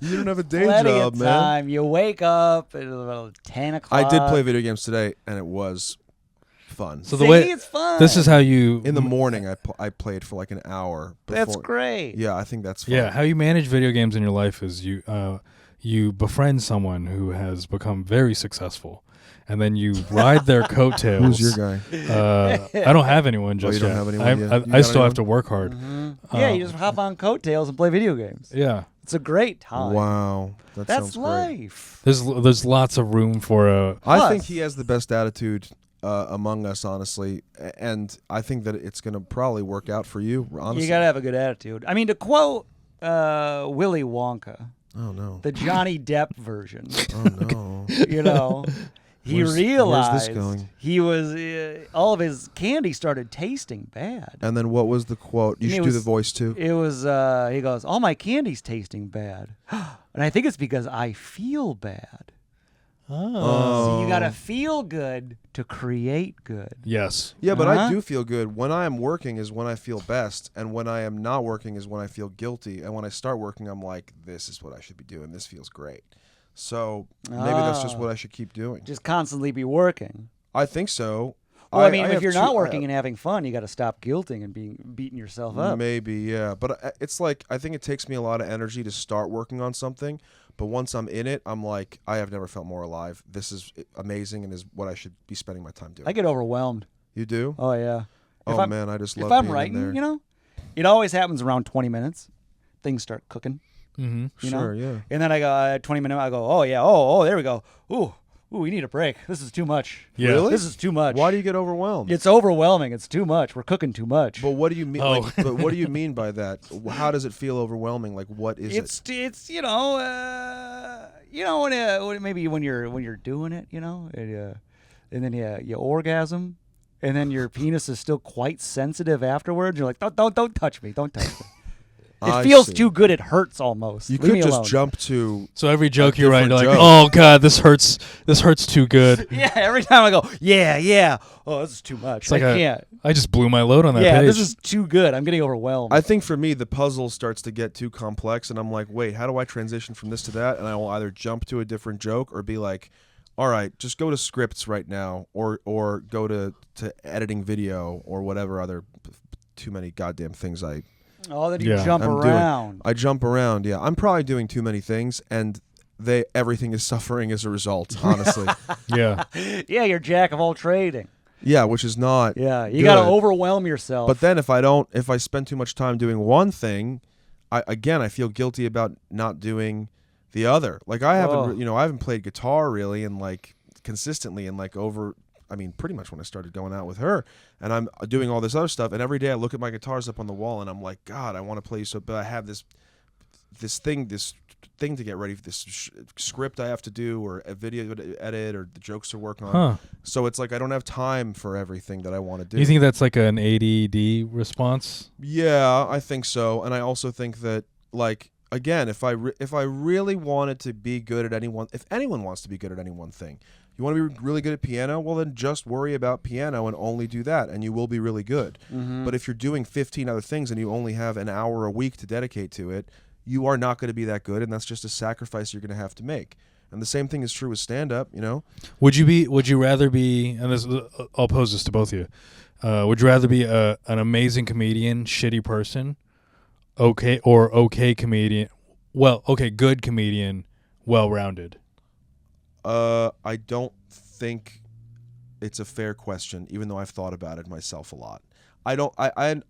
B: You don't have a day
A: plenty
B: job,
A: of
B: man.
A: time. You wake up at about 10 o'clock.
B: I did play video games today, and it was fun.
C: So the way
A: it's fun.
C: this is how you
B: In the morning, I played for like an hour.
A: That's
B: before-
A: great.
B: Yeah, I think that's fun.
C: Yeah, how you manage video games in your life is you befriend someone who has become very successful, and then you ride their coattails.
B: Who's your guy?
C: I don't have anyone just
B: you don't
C: yet.
B: have anyone
C: I,
B: yet?
C: I,
B: You
C: I
B: got
C: still have
B: anyone?
C: to work hard.
A: Yeah, you just hop on coattails and play video games.
C: Yeah,
A: It's a great time.
B: Wow, that
A: That's
B: sounds great.
A: life.
C: there's lots of room for a.
B: I
A: Plus-
B: think he has the best attitude among us, honestly, and I think that it's going to probably work out for you. Honestly,
A: You got to have a good attitude. I mean, to quote Willy Wonka,
B: Oh no!
A: the Johnny Depp version,
B: Oh no!
A: you know, he
B: Where's
A: realized
B: this going?
A: he was all of his candy started tasting bad.
B: And then what was the quote? You
A: And it
B: should do the
A: was-
B: voice too.
A: It was he goes, all my candy's tasting bad, and I think it's because I feel bad. So you got to feel good to create good.
C: Yes.
B: Yeah, but I
A: Uh-huh.
B: do feel good. When I am working is when I feel best, and when I am not working is when I feel guilty. And when I start working, I'm like, this is what I should be doing. This feels great. So maybe that's just what I should keep doing.
A: Just constantly be working.
B: I think so.
A: Well, I mean, if
B: have
A: you're
B: two-
A: not working and having fun, you got to stop guilting and beating yourself up.
B: Maybe, yeah. But it's like, I think it takes me a lot of energy to start working on something. But once I'm in it, I'm like, I have never felt more alive. This is amazing and is what I should be spending my time doing.
A: I get overwhelmed.
B: You do?
A: Oh yeah.
B: Oh,
A: I'm-
B: man, I just love
A: If I'm
B: being in
A: writing,
B: there.
A: you know, it always happens around 20 minutes. Things start cooking.
C: Mm-hmm.
A: You
B: Sure,
A: know?
B: yeah.
A: And then I go 20 minutes. I go, oh yeah, oh there we go. Ooh, ooh, we need a break. This is too much.
C: Yeah.
B: Really?
A: This is too much.
B: Why do you get overwhelmed?
A: It's overwhelming. It's too much. We're cooking too much.
B: But what do you mean?
C: Oh.
B: But what do you mean by that? How does it feel overwhelming? Like, what is it?
A: It's when maybe when you're doing it, and then you orgasm, and then your penis is still quite sensitive afterwards. You're like, don't touch me, don't touch me. It feels too good. It hurts almost.
B: You
A: Leave me
B: could just
A: alone.
B: jump to.
C: So every joke you write,
B: different
C: you're like,
B: joke.
C: oh god, this hurts too good.
A: Yeah, every time I go, yeah. Oh, this is too much.
C: It's like
A: I can't.
C: I just blew my load on that
A: Yeah,
C: page.
A: this is too good. I'm getting overwhelmed.
B: I think for me, the puzzle starts to get too complex, and I'm like, wait, how do I transition from this to that? And I will either jump to a different joke or be like, all right, just go to scripts right now, or go to editing video or whatever other too many goddamn things
A: then you
C: Yeah.
A: jump
B: I'm
A: around.
B: I jump around. Yeah, I'm probably doing too many things, and everything is suffering as a result. Honestly,
C: yeah.
A: Yeah, you're jack of all trading.
B: yeah, which is not.
A: Yeah, you
B: good.
A: got to overwhelm yourself.
B: But then if I spend too much time doing one thing, I feel guilty about not doing the other. Like I haven't played guitar really and like consistently and like pretty much when I started going out with her, and I'm doing all this other stuff, and every day I look at my guitars up on the wall and I'm like, God, I want to play so, but I have this thing to get ready for, this script I have to do, or a video to edit, or the jokes to work on.
C: Huh.
B: So it's like I don't have time for everything that I want to do.
C: You think that's like an ADD response?
B: Yeah, I think so, and I also think that, like, again, if I really wanted to be good at if anyone wants to be good at any one thing, you want to be really good at piano, well then just worry about piano and only do that, and you will be really good.
A: Mm-hmm.
B: But if you're doing 15 other things and you only have an hour a week to dedicate to it, you are not going to be that good, and that's just a sacrifice you're going to have to make. And the same thing is true with stand-up,
C: Would you rather be, and this, I'll pose this to both of you, would you rather be an amazing comedian, shitty person, okay comedian, good comedian, well-rounded?
B: I don't think it's a fair question, even though I've thought about it myself a lot. I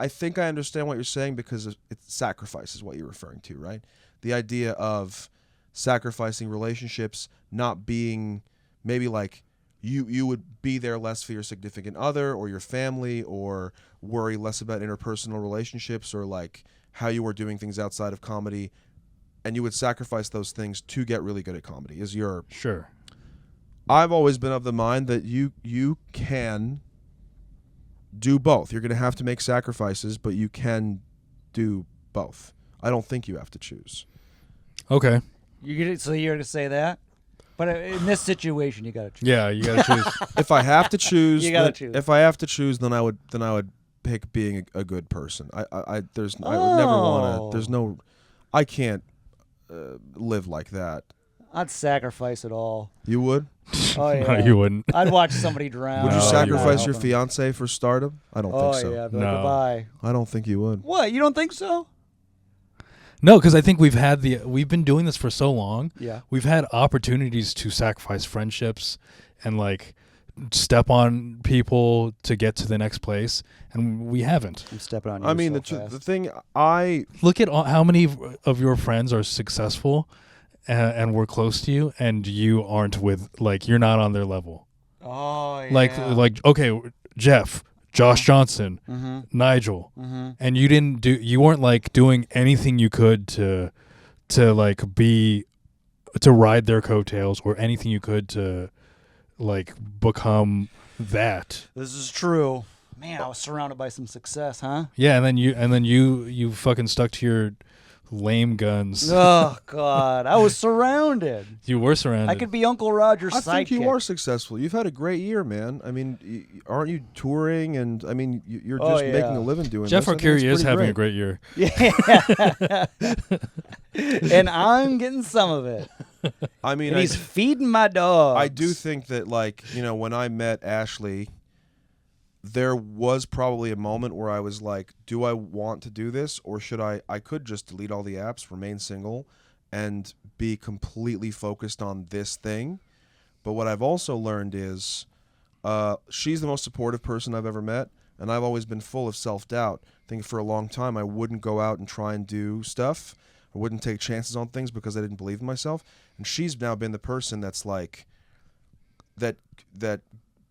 B: think I understand what you're saying, because it's sacrifice is what you're referring to, right? The idea of sacrificing relationships, not being, maybe like you would be there less for your significant other or your family, or worry less about interpersonal relationships, or like how you were doing things outside of comedy, and you would sacrifice those things to get really good at comedy. Is your
C: Sure.
B: I've always been of the mind that you can do both. You're going to have to make sacrifices, but you can do both. I don't think you have to choose.
C: Okay.
A: So you're going to say that? But in this situation, you got to choose.
C: Yeah, you got to choose.
B: If I have to choose,
A: You gotta choose.
B: If I have to choose, then I would pick being a good person. I would never want to. I can't live like that.
A: I'd sacrifice it all.
B: You would?
A: Oh, yeah.
C: No, you wouldn't.
A: I'd watch somebody drown.
B: Would you
C: No,
B: sacrifice
C: you
B: your
A: wouldn't.
B: fiance for stardom? I don't
A: Oh,
B: think so.
A: yeah. But
C: No.
A: goodbye.
B: I don't think you would.
A: What? You don't think so?
C: No, because I think we've been doing this for so long.
A: Yeah.
C: We've had opportunities to sacrifice friendships and like step on people to get to the next place, and we haven't.
A: I'm stepping on you.
B: I mean,
A: so
B: the thing
C: Look at how many of your friends are successful and we're close to you, and you aren't you're not on their level.
A: Oh, yeah.
C: Like okay, Jeff, Josh Johnson,
A: Mm-hmm.
C: Nigel,
A: Mm-hmm.
C: and you weren't like doing anything you could to ride their coattails, or anything you could to like become that.
A: This is true. Man, I was surrounded by some success, huh?
C: Yeah, and then you fucking stuck to your lame guns.
A: Oh, God. I was surrounded.
C: You were surrounded.
A: I could be Uncle Roger's
B: I
A: sidekick.
B: think you are successful. You've had a great year, man. I mean, aren't you touring? And I mean, you're
A: Oh,
B: just
A: yeah.
B: making a living doing
C: Jeff
B: this. I think
C: Arcuri
B: it's
C: is
B: pretty
C: having a
B: great.
C: great year.
A: Yeah. And I'm getting some of it.
B: I mean,
A: And he's feeding my dogs.
B: I do think that, like, when I met Ashley, there was probably a moment where I was like, do I want to do this, or should I could just delete all the apps, remain single, and be completely focused on this thing. But what I've also learned is she's the most supportive person I've ever met, and I've always been full of self-doubt. I think for a long time I wouldn't go out and try and do stuff. I wouldn't take chances on things because I didn't believe in myself. And she's now been the person that's like, that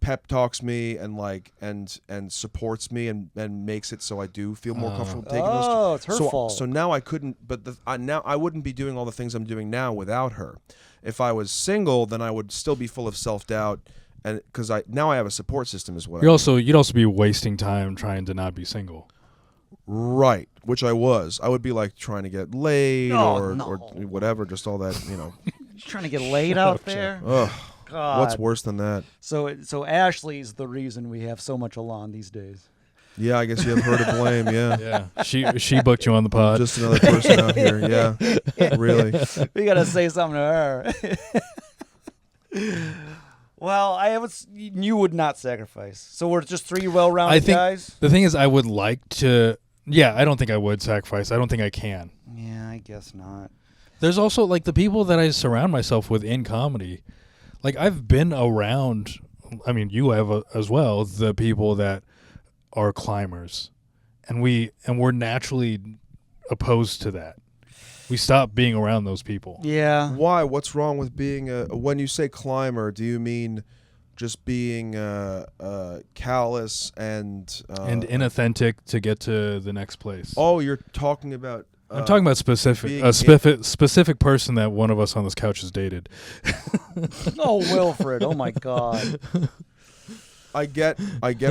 B: pep talks me and supports me and makes it so I do feel more comfortable taking those.
A: Oh, it's her fault.
B: So now I couldn't, but now I wouldn't be doing all the things I'm doing now without her. If I was single, then I would still be full of self-doubt, and because now I have a support system as well.
C: You'd also be wasting time trying to not be single.
B: Right, which I was. I would be like trying to get laid or whatever, just all that,
A: Trying to get laid out there.
B: Ugh.
A: God.
B: What's worse than that?
A: So Ashley's the reason we have so much Alon these days.
B: Yeah, I guess you have her to blame. Yeah.
C: Yeah. She booked you on the pod.
B: Just another person out here. Yeah. Really.
A: We gotta say something to her. Well, you would not sacrifice. So we're just 3 well-rounded guys.
C: The thing is, I would like to. Yeah, I don't think I would sacrifice. I don't think I can.
A: Yeah, I guess not.
C: There's also like the people that I surround myself with in comedy. Like I've been around. I mean, you have as well. The people that are climbers, and we're naturally opposed to that. We stop being around those people.
A: Yeah.
B: Why? What's wrong with being when you say climber, do you mean just being callous and
C: inauthentic to get to the next place?
B: Oh, you're talking about
C: I'm talking about specific person that one of us on this couch has dated.
A: Oh, Wilfred. Oh my God.
B: I get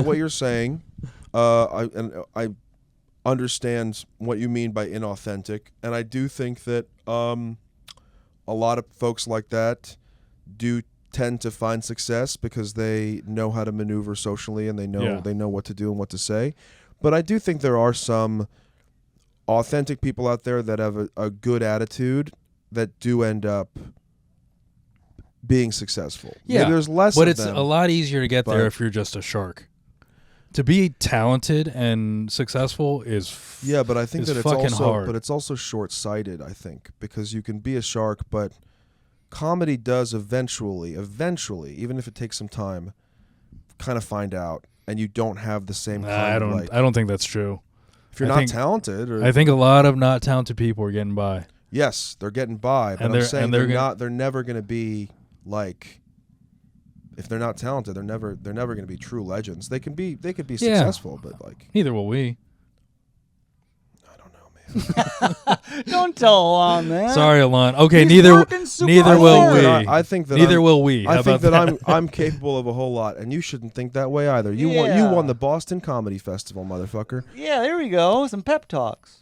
B: what you're saying. I understand what you mean by inauthentic, and I do think that a lot of folks like that do tend to find success because they know how to maneuver socially and they know what to do and what to say. But I do think there are some authentic people out there that have a good attitude that do end up being successful.
C: Yeah,
B: maybe there's less
C: but
B: of
C: it's
B: them,
C: a lot easier to get there if you're just a shark. To be talented and successful is
B: but I think that it's
C: fucking
B: also
C: hard.
B: But it's also short-sighted, I think, because you can be a shark, but comedy does eventually, even if it takes some time, kind of find out, and you don't have the same kind of
C: I don't think that's true.
B: If you're not talented,
C: I think a lot of not talented people are getting by.
B: Yes, they're getting by, but I'm saying they're never going to be like, if they're not talented, they're never going to be true legends. They could be successful, but like
C: neither will we.
B: I don't know, man.
A: Don't tell Alon that.
C: Sorry, Alon. Okay,
A: He's
C: neither
A: will
C: we.
B: I think that
C: neither will we.
B: I think that I'm capable of a whole lot, and you shouldn't think that way either. You won the Boston Comedy Festival, motherfucker.
A: Yeah, there we go. Some pep talks.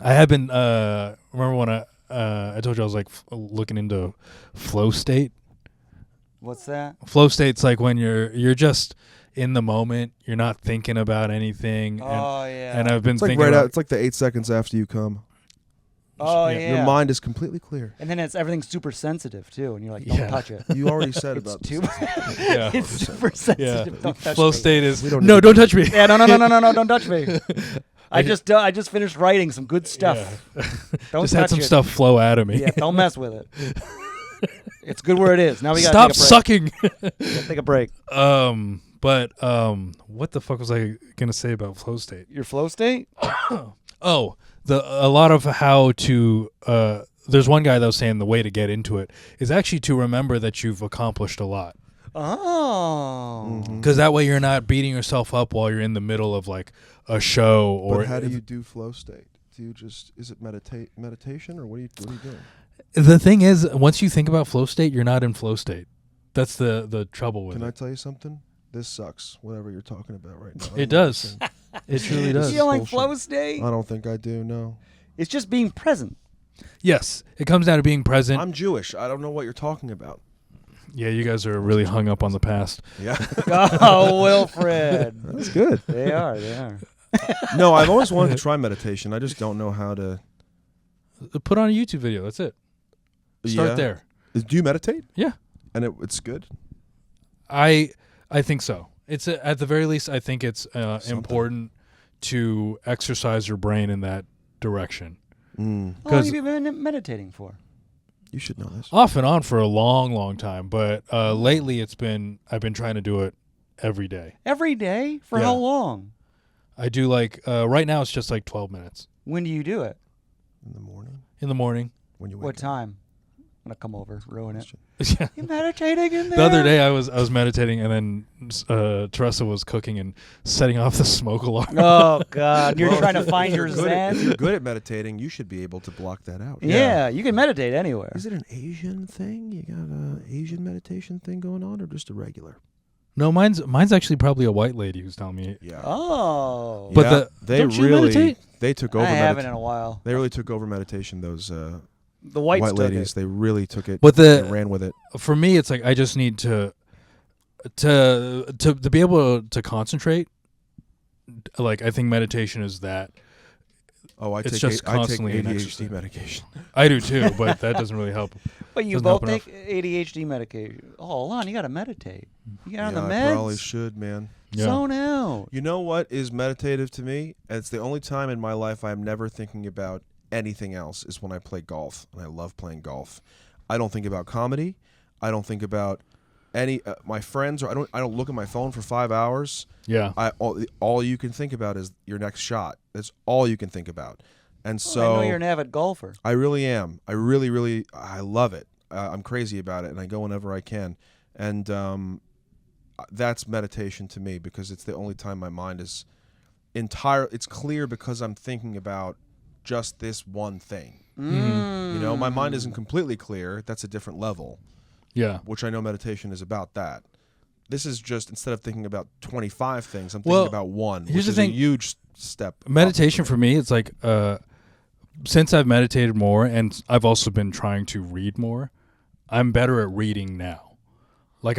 C: I have been. Remember when I told you I was like looking into flow state.
A: What's that?
C: Flow state's like when you're just in the moment. You're not thinking about anything. And I've been thinking.
B: It's like the 8 seconds after you come.
A: Oh yeah.
B: Your mind is completely clear.
A: And then everything's super sensitive too, and you're like, don't touch it.
B: You already said about
A: this. It's super sensitive.
C: Yeah.
A: Don't touch
C: Flow
A: me.
C: state is
B: don't
C: touch me.
A: Yeah, no, don't touch me. I just finished writing some good stuff.
C: Yeah.
A: Don't
C: just
A: touch
C: had some
A: it.
C: stuff flow out of me.
A: Yeah, don't mess with it. It's good where it is. Now we gotta
C: stop
A: take a break.
C: sucking.
A: Take a break.
C: But what the fuck was I gonna say about flow state?
A: Your flow state?
C: A lot of how to. There's one guy that was saying the way to get into it is actually to remember that you've accomplished a lot.
A: Oh.
B: Mm-hmm.
C: That way you're not beating yourself up while you're in the middle of like a show. Or
B: but how do you do flow state? Do you is it meditation or what are you doing?
C: The thing is, once you think about flow state, you're not in flow state. That's the trouble with it.
B: Can I tell you something? This sucks, whatever you're talking about right now.
C: It does. It truly does.
A: You feel like flow state?
B: I don't think I do, no.
A: It's just being present.
C: Yes. It comes down to being present.
B: I'm Jewish. I don't know what you're talking about.
C: Yeah, you guys are really hung up on the past.
B: Yeah.
A: Oh, Wilfred.
B: That's good.
A: They are.
B: No, I've always wanted to try meditation. I just don't know how to.
C: Put on a YouTube video. That's it. Start there.
B: Do you meditate?
C: Yeah.
B: And it's good?
C: I think so. It's at the very least, I think it's important to exercise your brain in that direction.
A: How long have you been meditating for?
B: You should know this.
C: Off and on for a long, long time, but lately I've been trying to do it every day.
A: Every day? For how long?
C: I do right now it's just like 12 minutes.
A: When do you do it?
B: In the morning.
C: In the morning.
B: When you wake
A: What time? gonna come over, ruin it.
C: Yeah.
A: You meditating in there?
C: The other day I was meditating, and then Teresa was cooking and setting off the smoke alarm.
A: Oh God! You're
B: Well,
A: trying to
B: if
A: find
B: you're
A: your
B: good at- If
A: zen.
B: you're good at meditating, you should be able to block that out.
A: Yeah, you can meditate anywhere.
B: Is it an Asian thing? You got an Asian meditation thing going on, or just a regular?
C: No, mine's actually probably a white lady who's telling me.
B: Yeah.
A: Oh,
C: But
B: Yeah, they
C: don't you
B: really
C: meditate?
B: they took
A: I
B: over.
A: haven't in a while.
B: They really took over meditation. Those
A: The whites
B: white
A: took
B: ladies,
A: it.
B: they really took it.
C: But
B: they ran with it.
C: For me, it's like I just need to be able to concentrate. Like I think meditation is that.
B: Oh, I
C: It's
B: take
C: just
B: I take
C: constantly an
B: ADHD
C: exercise.
B: medication.
C: I do too, but that doesn't really help.
A: But you
C: Doesn't
A: both
C: help
A: take ADHD medication. Oh, Alon, you got to meditate. You get on
B: Yeah,
A: the
B: I
A: meds.
B: probably should, man.
C: Yeah.
A: Zone out.
B: You know what is meditative to me? And it's the only time in my life I'm never thinking about anything else is when I play golf, and I love playing golf. I don't think about comedy. I don't think about any my friends, or I don't look at my phone for 5 hours.
C: Yeah.
B: All you can think about is your next shot. That's all you can think about. And
A: I
B: so
A: know you're an avid golfer.
B: I really am. I really I love it. I'm crazy about it, and I go whenever I can. And that's meditation to me, because it's the only time my mind is it's clear, because I'm thinking about just this one thing. You know, my mind isn't completely clear. That's a different level,
C: Yeah.
B: which I know meditation is about that. This is just, instead of thinking about 25 things, I'm
C: Well,
B: thinking about one,
C: here's
B: which
C: the
B: is
C: thing.
B: a huge step. up
C: Meditation for me, it's like since I've meditated more, and I've also been trying to read more, I'm better at reading now. Like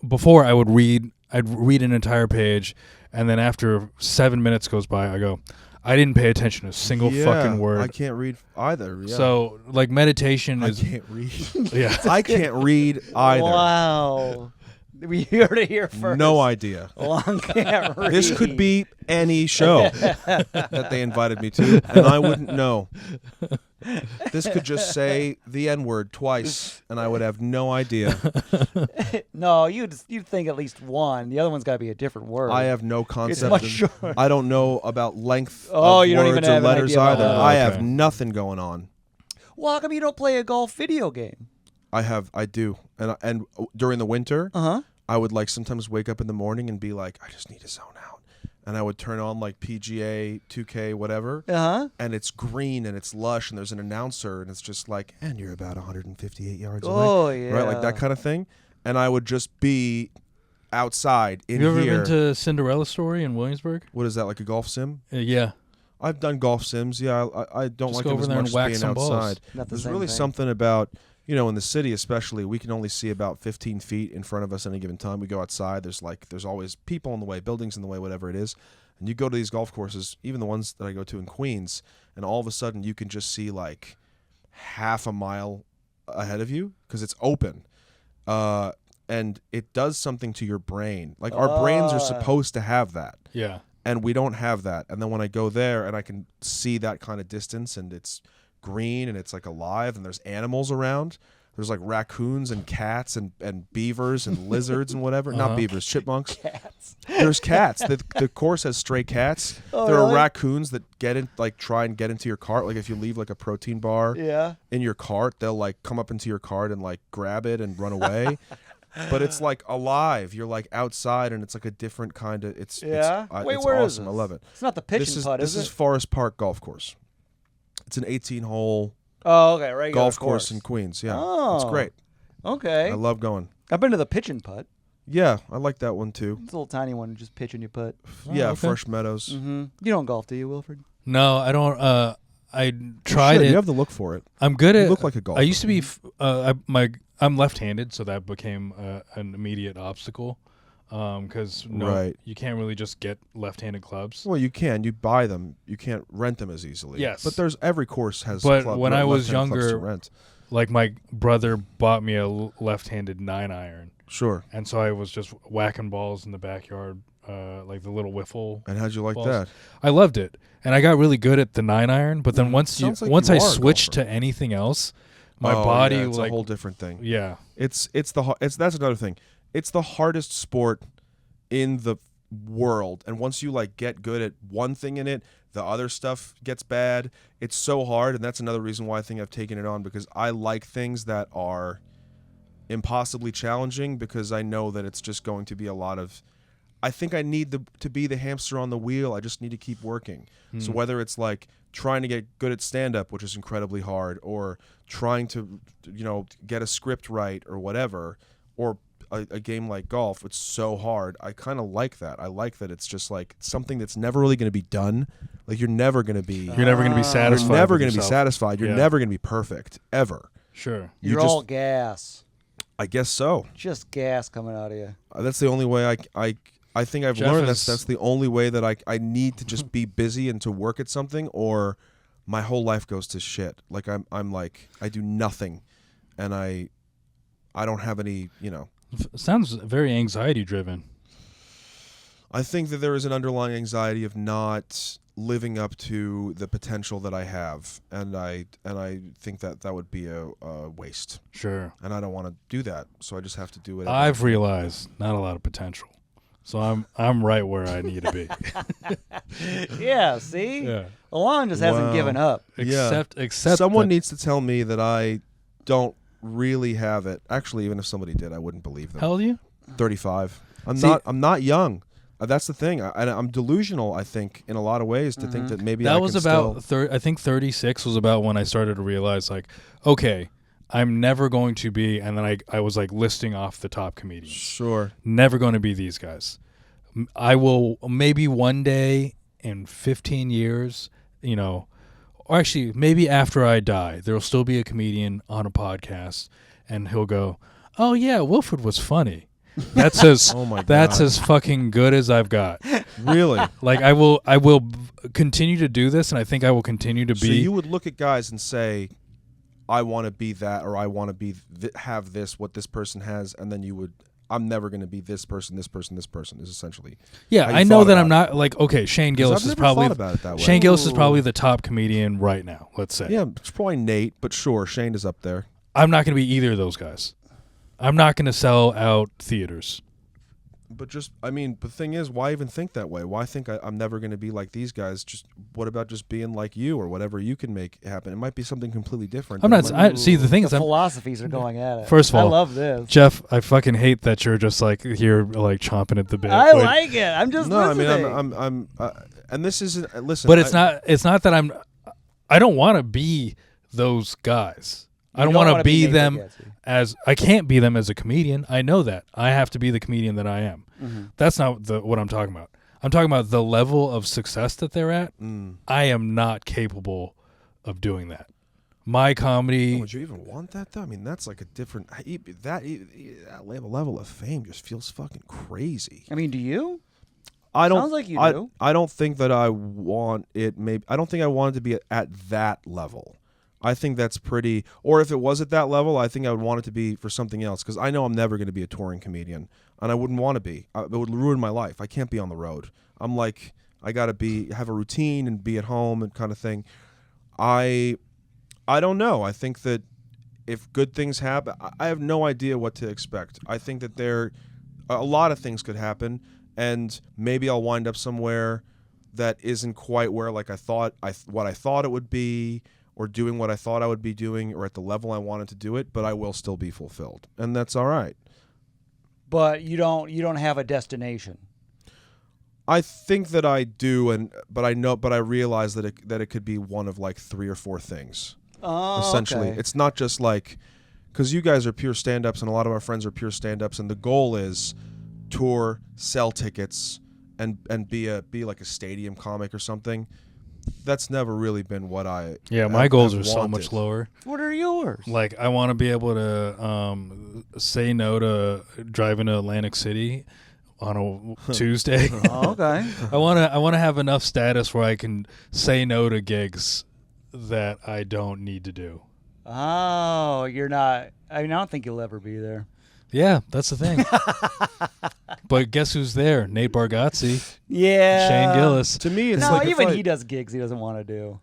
C: before I'd read an entire page, and then after 7 minutes goes by, I go, I didn't pay attention to a single fucking word.
B: I can't read either. Yeah.
C: So like meditation
B: I
C: is
B: can't read.
C: yeah.
B: I can't read either.
A: Wow. We heard it here first.
B: No idea.
A: Alon can't read.
B: This could be any show that they invited me to, and I wouldn't know. This could just say the N-word twice, and I would have no idea.
A: No, you'd think at least one. The other one's got to be a different word.
B: I have no
A: It's
B: concept.
A: much
B: of-
A: shorter.
B: I don't know about length
A: Oh,
B: of
A: you don't even
B: words or
A: have an
B: letters
A: idea about
B: either.
A: that.
B: I
C: Okay.
B: have nothing going on.
A: Well, how come you don't play a golf video game?
B: I do, and during the winter,
A: Uh-huh.
B: I would like sometimes wake up in the morning and be like, I just need to zone out, and I would turn on like PGA, 2K, whatever,
A: Uh-huh.
B: and it's green and it's lush, and there's an announcer, and it's just like, and you're about 158 yards
A: Oh,
B: away,
A: yeah.
B: right, like that kind of thing, and I would just be outside in
C: You ever
B: here.
C: been to Cinderella Story in Williamsburg?
B: What is that, like a golf sim?
C: Yeah.
B: I've done golf sims. Yeah, I don't
C: Just
B: like
C: go
B: them
C: over
B: as
C: there and
B: much as
C: whack
B: being
C: some balls.
B: outside.
A: Not the
B: There's
A: same
B: really
A: thing.
B: something about, you know, in the city especially, we can only see about 15 feet in front of us any given time. We go outside, there's always people in the way, buildings in the way, whatever it is. And you go to these golf courses, even the ones that I go to in Queens, and all of a sudden you can just see like half a mile ahead of you because it's open. And it does something to your brain. Like our brains are supposed to have that.
C: Yeah.
B: And we don't have that. And then when I go there and I can see that kind of distance, and it's green and it's like alive and there's animals around. There's like raccoons and cats and beavers and lizards and whatever. Not beavers, chipmunks.
A: Cats.
B: There's cats. The course has stray cats.
A: Oh,
B: there
A: really?
B: are raccoons that get in, like try and get into your cart. Like if you leave like a protein bar
A: Yeah.
B: in your cart, they'll like come up into your cart and like grab it and run away. But it's like alive. You're like outside, and it's like a different kind of.
A: Yeah. Wait,
B: it's
A: where is
B: awesome.
A: this?
B: I love it.
A: It's not the pitch
B: This
A: and
B: is
A: putt,
B: this
A: is
B: is
A: it?
B: Forest Park Golf Course. It's an 18-hole
A: Oh, okay. Regular
B: golf course in Queens. Yeah, it's
A: Oh.
B: great.
A: Okay.
B: I love going.
A: I've been to the pitch and putt.
B: Yeah, I like that one too.
A: It's a little tiny one, just pitch and you putt.
B: Yeah,
C: okay.
B: Fresh Meadows.
A: Mm-hmm. You don't golf, do you, Wilfred?
C: No, I don't. I
B: You
C: tried
B: should.
C: it.
B: You have to look for it.
C: I'm good
B: You
C: at.
B: look like a golfer.
C: I used to be. I'm left-handed, so that became an immediate obstacle. Because
B: Right.
C: you can't really just get left-handed clubs.
B: Well, you can. You buy them. You can't rent them as easily.
C: Yes.
B: But every course has.
C: But when I was
B: left-handed clubs to
C: younger-
B: rent.
C: Like my brother bought me a left-handed 9-iron,
B: Sure.
C: and so I was just whacking balls in the backyard, like the little wiffle.
B: And how'd you like
C: balls.
B: that?
C: I loved it, and I got really good at the 9-iron. But then once
B: Sounds like
C: once
B: you
C: I
B: are a
C: switched
B: golfer.
C: to anything else, my
B: Oh,
C: body
B: yeah, it's
C: like
B: a whole different thing.
C: yeah.
B: That's another thing. It's the hardest sport in the world, and once you like get good at one thing in it, the other stuff gets bad. It's so hard, and that's another reason why I think I've taken it on, because I like things that are impossibly challenging, because I know that it's just going to be a lot of, I think I need to be the hamster on the wheel. I just need to keep working. So whether it's like trying to get good at stand-up, which is incredibly hard, or trying to, get a script right or whatever, or a game like golf, it's so hard. I kind of like that. I like that it's just like something that's never really going to be done. Like you're never going to be
C: satisfied.
B: You're never going to be satisfied. You're never going to be perfect ever.
C: Sure.
A: You're all gas.
B: I guess so.
A: Just gas coming out of you.
B: That's the only way I think I've learned that's the only way that I need to just be busy and to work at something, or my whole life goes to shit. Like I'm like, I do nothing, and I don't have any,
C: Sounds very anxiety driven.
B: I think that there is an underlying anxiety of not living up to the potential that I have, and I think that would be a waste.
C: Sure.
B: And I don't want to do that, so I just have to do it.
C: I've realized not a lot of potential. So I'm right where I need to be.
A: Yeah, see?
C: Yeah.
A: Alon just hasn't given up.
C: Except
B: someone needs to tell me that I don't really have it. Actually, even if somebody did, I wouldn't believe them.
C: How old are you?
B: 35. I'm not young. That's the thing. I'm delusional, I think, in a lot of ways, to think that maybe
C: that
B: I
C: was
B: can
C: about
B: still...
C: I think 36 was about when I started to realize, like, okay, I'm never going to be, and then I was like listing off the top comedians.
B: Sure.
C: Never going to be these guys. I will maybe one day in 15 years, or actually maybe after I die, there'll still be a comedian on a podcast, and he'll go, "Oh yeah, Wilfred was funny." That's as
B: oh my God.
C: That's as fucking good as I've got.
B: Really?
C: Like I will continue to do this, and I think I will continue to be.
B: So you would look at guys and say, I want to be that, or I want to be have this, what this person has, and then you would, I'm never going to be this person, this person, this person, is essentially.
C: Yeah, I know that I'm not, like, okay, Shane Gillis is probably,
B: about it that way.
C: Shane Gillis is probably the top comedian right now, let's say.
B: Yeah, it's probably Nate, but sure, Shane is up there.
C: I'm not going to be either of those guys. I'm not going to sell out theaters.
B: But the thing is, why even think that way? Why think I'm never going to be like these guys? Just what about just being like you, or whatever you can make happen? It might be something completely different.
C: I'm not. See, the thing is,
A: philosophies are going at it.
C: First of all,
A: I love this,
C: Jeff. I fucking hate that you're just like here, like chomping at the bit.
A: I like it. I'm just listening.
B: I mean, I'm and this isn't. Listen,
C: but it's not. It's not that I'm. I don't want to be those guys. I don't want to be them as I can't be them as a comedian. I know that. I have to be the comedian that I am. Mm-hmm. That's not what I'm talking about. I'm talking about the level of success that they're at. I am not capable of doing that. My comedy.
B: Would you even want that though? I mean, that's like a different that level of fame just feels fucking crazy.
A: I mean, do you?
B: I don't.
A: Sounds like you do.
B: I don't think that I want it. Maybe I don't think I want it to be at that level. I think that's pretty, or if it was at that level, I think I would want it to be for something else, because I know I'm never going to be a touring comedian, and I wouldn't want to be. It would ruin my life. I can't be on the road. I'm like, I got to have a routine and be at home and kind of thing. I don't know. I think that if good things happen, I have no idea what to expect. I think that a lot of things could happen, and maybe I'll wind up somewhere that isn't quite where what I thought it would be, or doing what I thought I would be doing, or at the level I wanted to do it, but I will still be fulfilled, and that's all right.
A: But you don't have a destination.
B: I think that I do, but I realize that it could be one of like 3 or 4 things.
A: Oh,
B: essentially,
A: okay.
B: It's not just like, because you guys are pure stand-ups, and a lot of our friends are pure stand-ups, and the goal is tour, sell tickets, and be like a stadium comic or something. That's never really been what I.
C: Yeah, my goals are so much lower.
A: What are yours?
C: Like, I want to be able to say no to driving to Atlantic City on a Tuesday.
A: Oh, okay.
C: I want to have enough status where I can say no to gigs that I don't need to do.
A: Oh, you're not. I mean, I don't think you'll ever be there.
C: Yeah, that's the thing. But guess who's there? Nate Bargatze.
A: Yeah.
C: Shane Gillis.
B: To me, it's
A: no,
B: like
A: even he does gigs he doesn't want to do.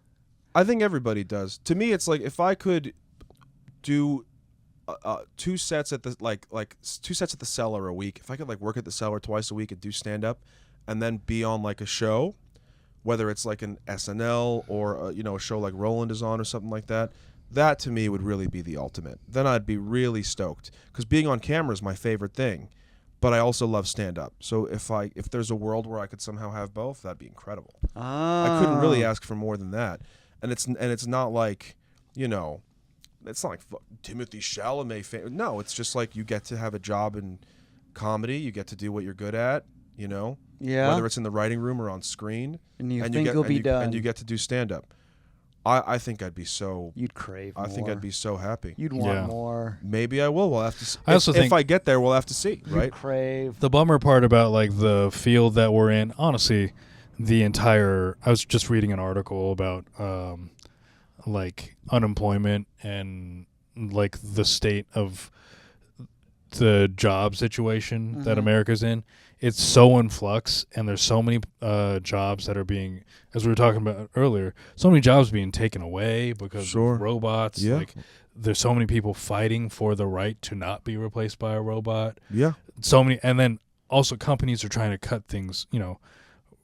B: I think everybody does. To me, it's like if I could do 2 sets at the like 2 sets at the Cellar a week. If I could like work at the Cellar twice a week and do stand up, and then be on like a show, whether it's like an SNL or a show like Roland is on or something like that. That to me would really be the ultimate. Then I'd be really stoked because being on camera is my favorite thing, but I also love stand up. So if there's a world where I could somehow have both, that'd be incredible. I couldn't really ask for more than that. And it's not like, it's not like Timothy Chalamet. No, it's just like you get to have a job in comedy. You get to do what you're good at. Yeah. Whether it's in the writing room or on screen, and you get to do stand up. I think I'd be so.
A: You'd crave.
B: I think I'd be so happy.
A: You'd want more.
B: Maybe I will. We'll have to see.
C: I also think
B: if I get there, we'll have to see.
A: You'd
B: right?
A: Crave.
C: The bummer part about like the field that we're in, honestly, I was just reading an article about like unemployment and like the state of the job situation that America's in. It's so in flux, and there's so many jobs that are being, as we were talking about earlier, so many jobs being taken away because of robots.
B: Yeah.
C: Like, there's so many people fighting for the right to not be replaced by a robot.
B: Yeah.
C: So many, and then also companies are trying to cut things.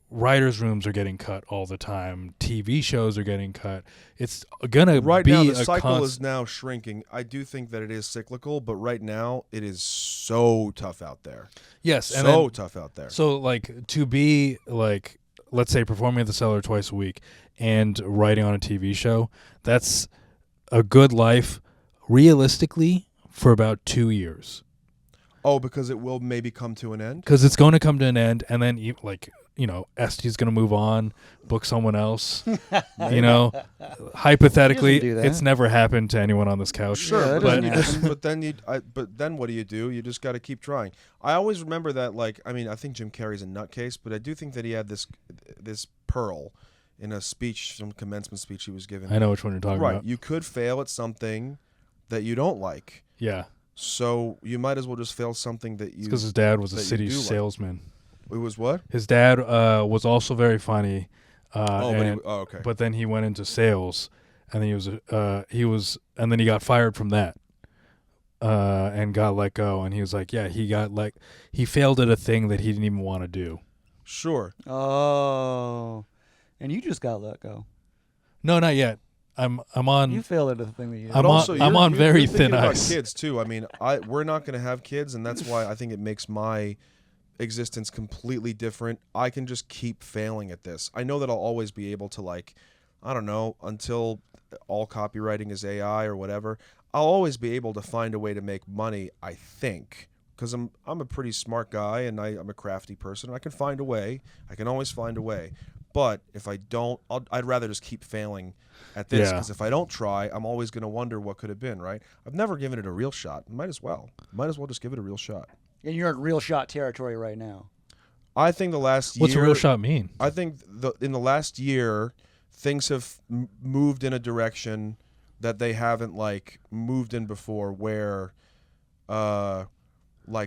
C: Writers' rooms are getting cut all the time. TV shows are getting cut. It's gonna
B: right
C: be
B: now. The cycle is now shrinking. I do think that it is cyclical, but right now it is so tough out there.
C: Yes, and
B: so tough out there.
C: So like to be like, let's say performing at the Cellar twice a week and writing on a TV show, that's a good life, realistically, for about 2 years.
B: Oh, because it will maybe come to an end.
C: Because it's going to come to an end, and then Este's going to move on, book someone else. Hypothetically, it's never happened to anyone on this couch.
B: Sure, but then what do? You just got to keep trying. I always remember that. I think Jim Carrey's a nutcase, but I do think that he had this pearl in a speech, some commencement speech he was giving.
C: I know which one you're talking about.
B: Right, you could fail at something that you don't like.
C: Yeah.
B: So you might as well just fail something that you.
C: Because his dad was a city salesman.
B: It was what?
C: His dad was also very funny.
B: Okay.
C: But then he went into sales, and then and then he got fired from that, and got let go. And he was like, yeah, he failed at a thing that he didn't even want to do.
B: Sure.
A: Oh, and you just got let go.
C: No, not yet. I'm on.
A: You failed at a thing that you.
C: I'm on very thin
B: ice. Kids too. I mean, we're not going to have kids, and that's why I think it makes my existence completely different. I can just keep failing at this. I know that I'll always be able to until all copywriting is AI or whatever, I'll always be able to find a way to make money, I think, because I'm a pretty smart guy and I'm a crafty person. I can find a way. I can always find a way. But if I don't, I'd rather just keep failing at this, because if I don't try, I'm always going to wonder what could have been, right? I've never given it a real shot. Might as well just give it a real shot.
A: And you're in real shot territory right now.
B: I think the last year...
C: What's a real shot mean?
B: I think in the last year, things have moved in a direction that they haven't moved in before, where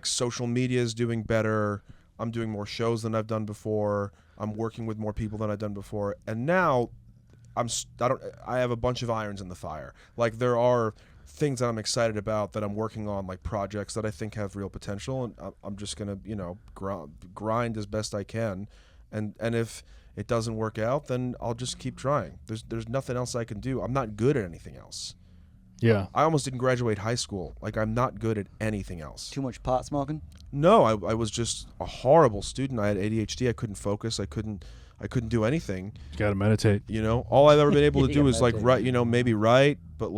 B: social media is doing better. I'm doing more shows than I've done before. I'm working with more people than I've done before. And now I have a bunch of irons in the fire. There are things that I'm excited about that I'm working on, projects that I think have real potential, and I'm just gonna grind as best I can, and if it doesn't work out, then I'll just keep trying. There's nothing else I can do. I'm not good at anything else.
C: Yeah.
B: I almost didn't graduate high school. I'm not good at anything else.
A: Too much pot smoking?
B: No, I was just a horrible student. I had ADHD. I couldn't focus. I couldn't do anything.
C: You gotta meditate.
B: All I've ever been able to do is write. Maybe write, but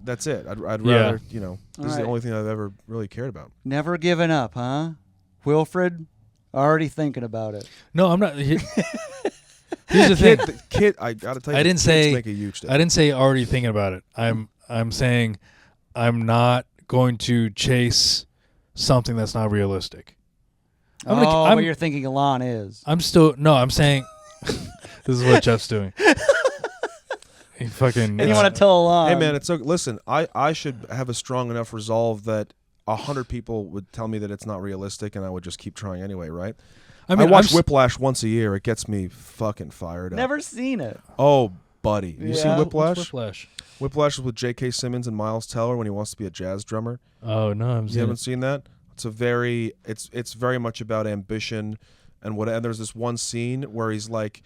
B: that's it. I'd rather, this is the only thing I've ever really cared about.
A: Never giving up, huh? Wilfred, already thinking about it.
C: No, I'm not. Here's the thing.
B: Kid, I gotta tell you,
C: I didn't say
B: make a huge
C: I didn't say already thinking about it. I'm saying I'm not going to chase something that's not realistic.
A: What you're thinking Alon is.
C: I'm saying this is what Jeff's doing. He fucking.
A: And you want to tell Alon?
B: Hey man, it's okay. Listen, I should have a strong enough resolve that 100 people would tell me that it's not realistic, and I would just keep trying anyway, right? I watch Whiplash once a year. It gets me fucking fired up.
A: Never seen it.
B: Oh, buddy, you seen Whiplash?
C: What's Whiplash?
B: Whiplash is with J.K. Simmons and Miles Teller when he wants to be a jazz drummer.
C: Oh no,
B: you haven't seen that? It's very much about ambition and there's this one scene where he's like,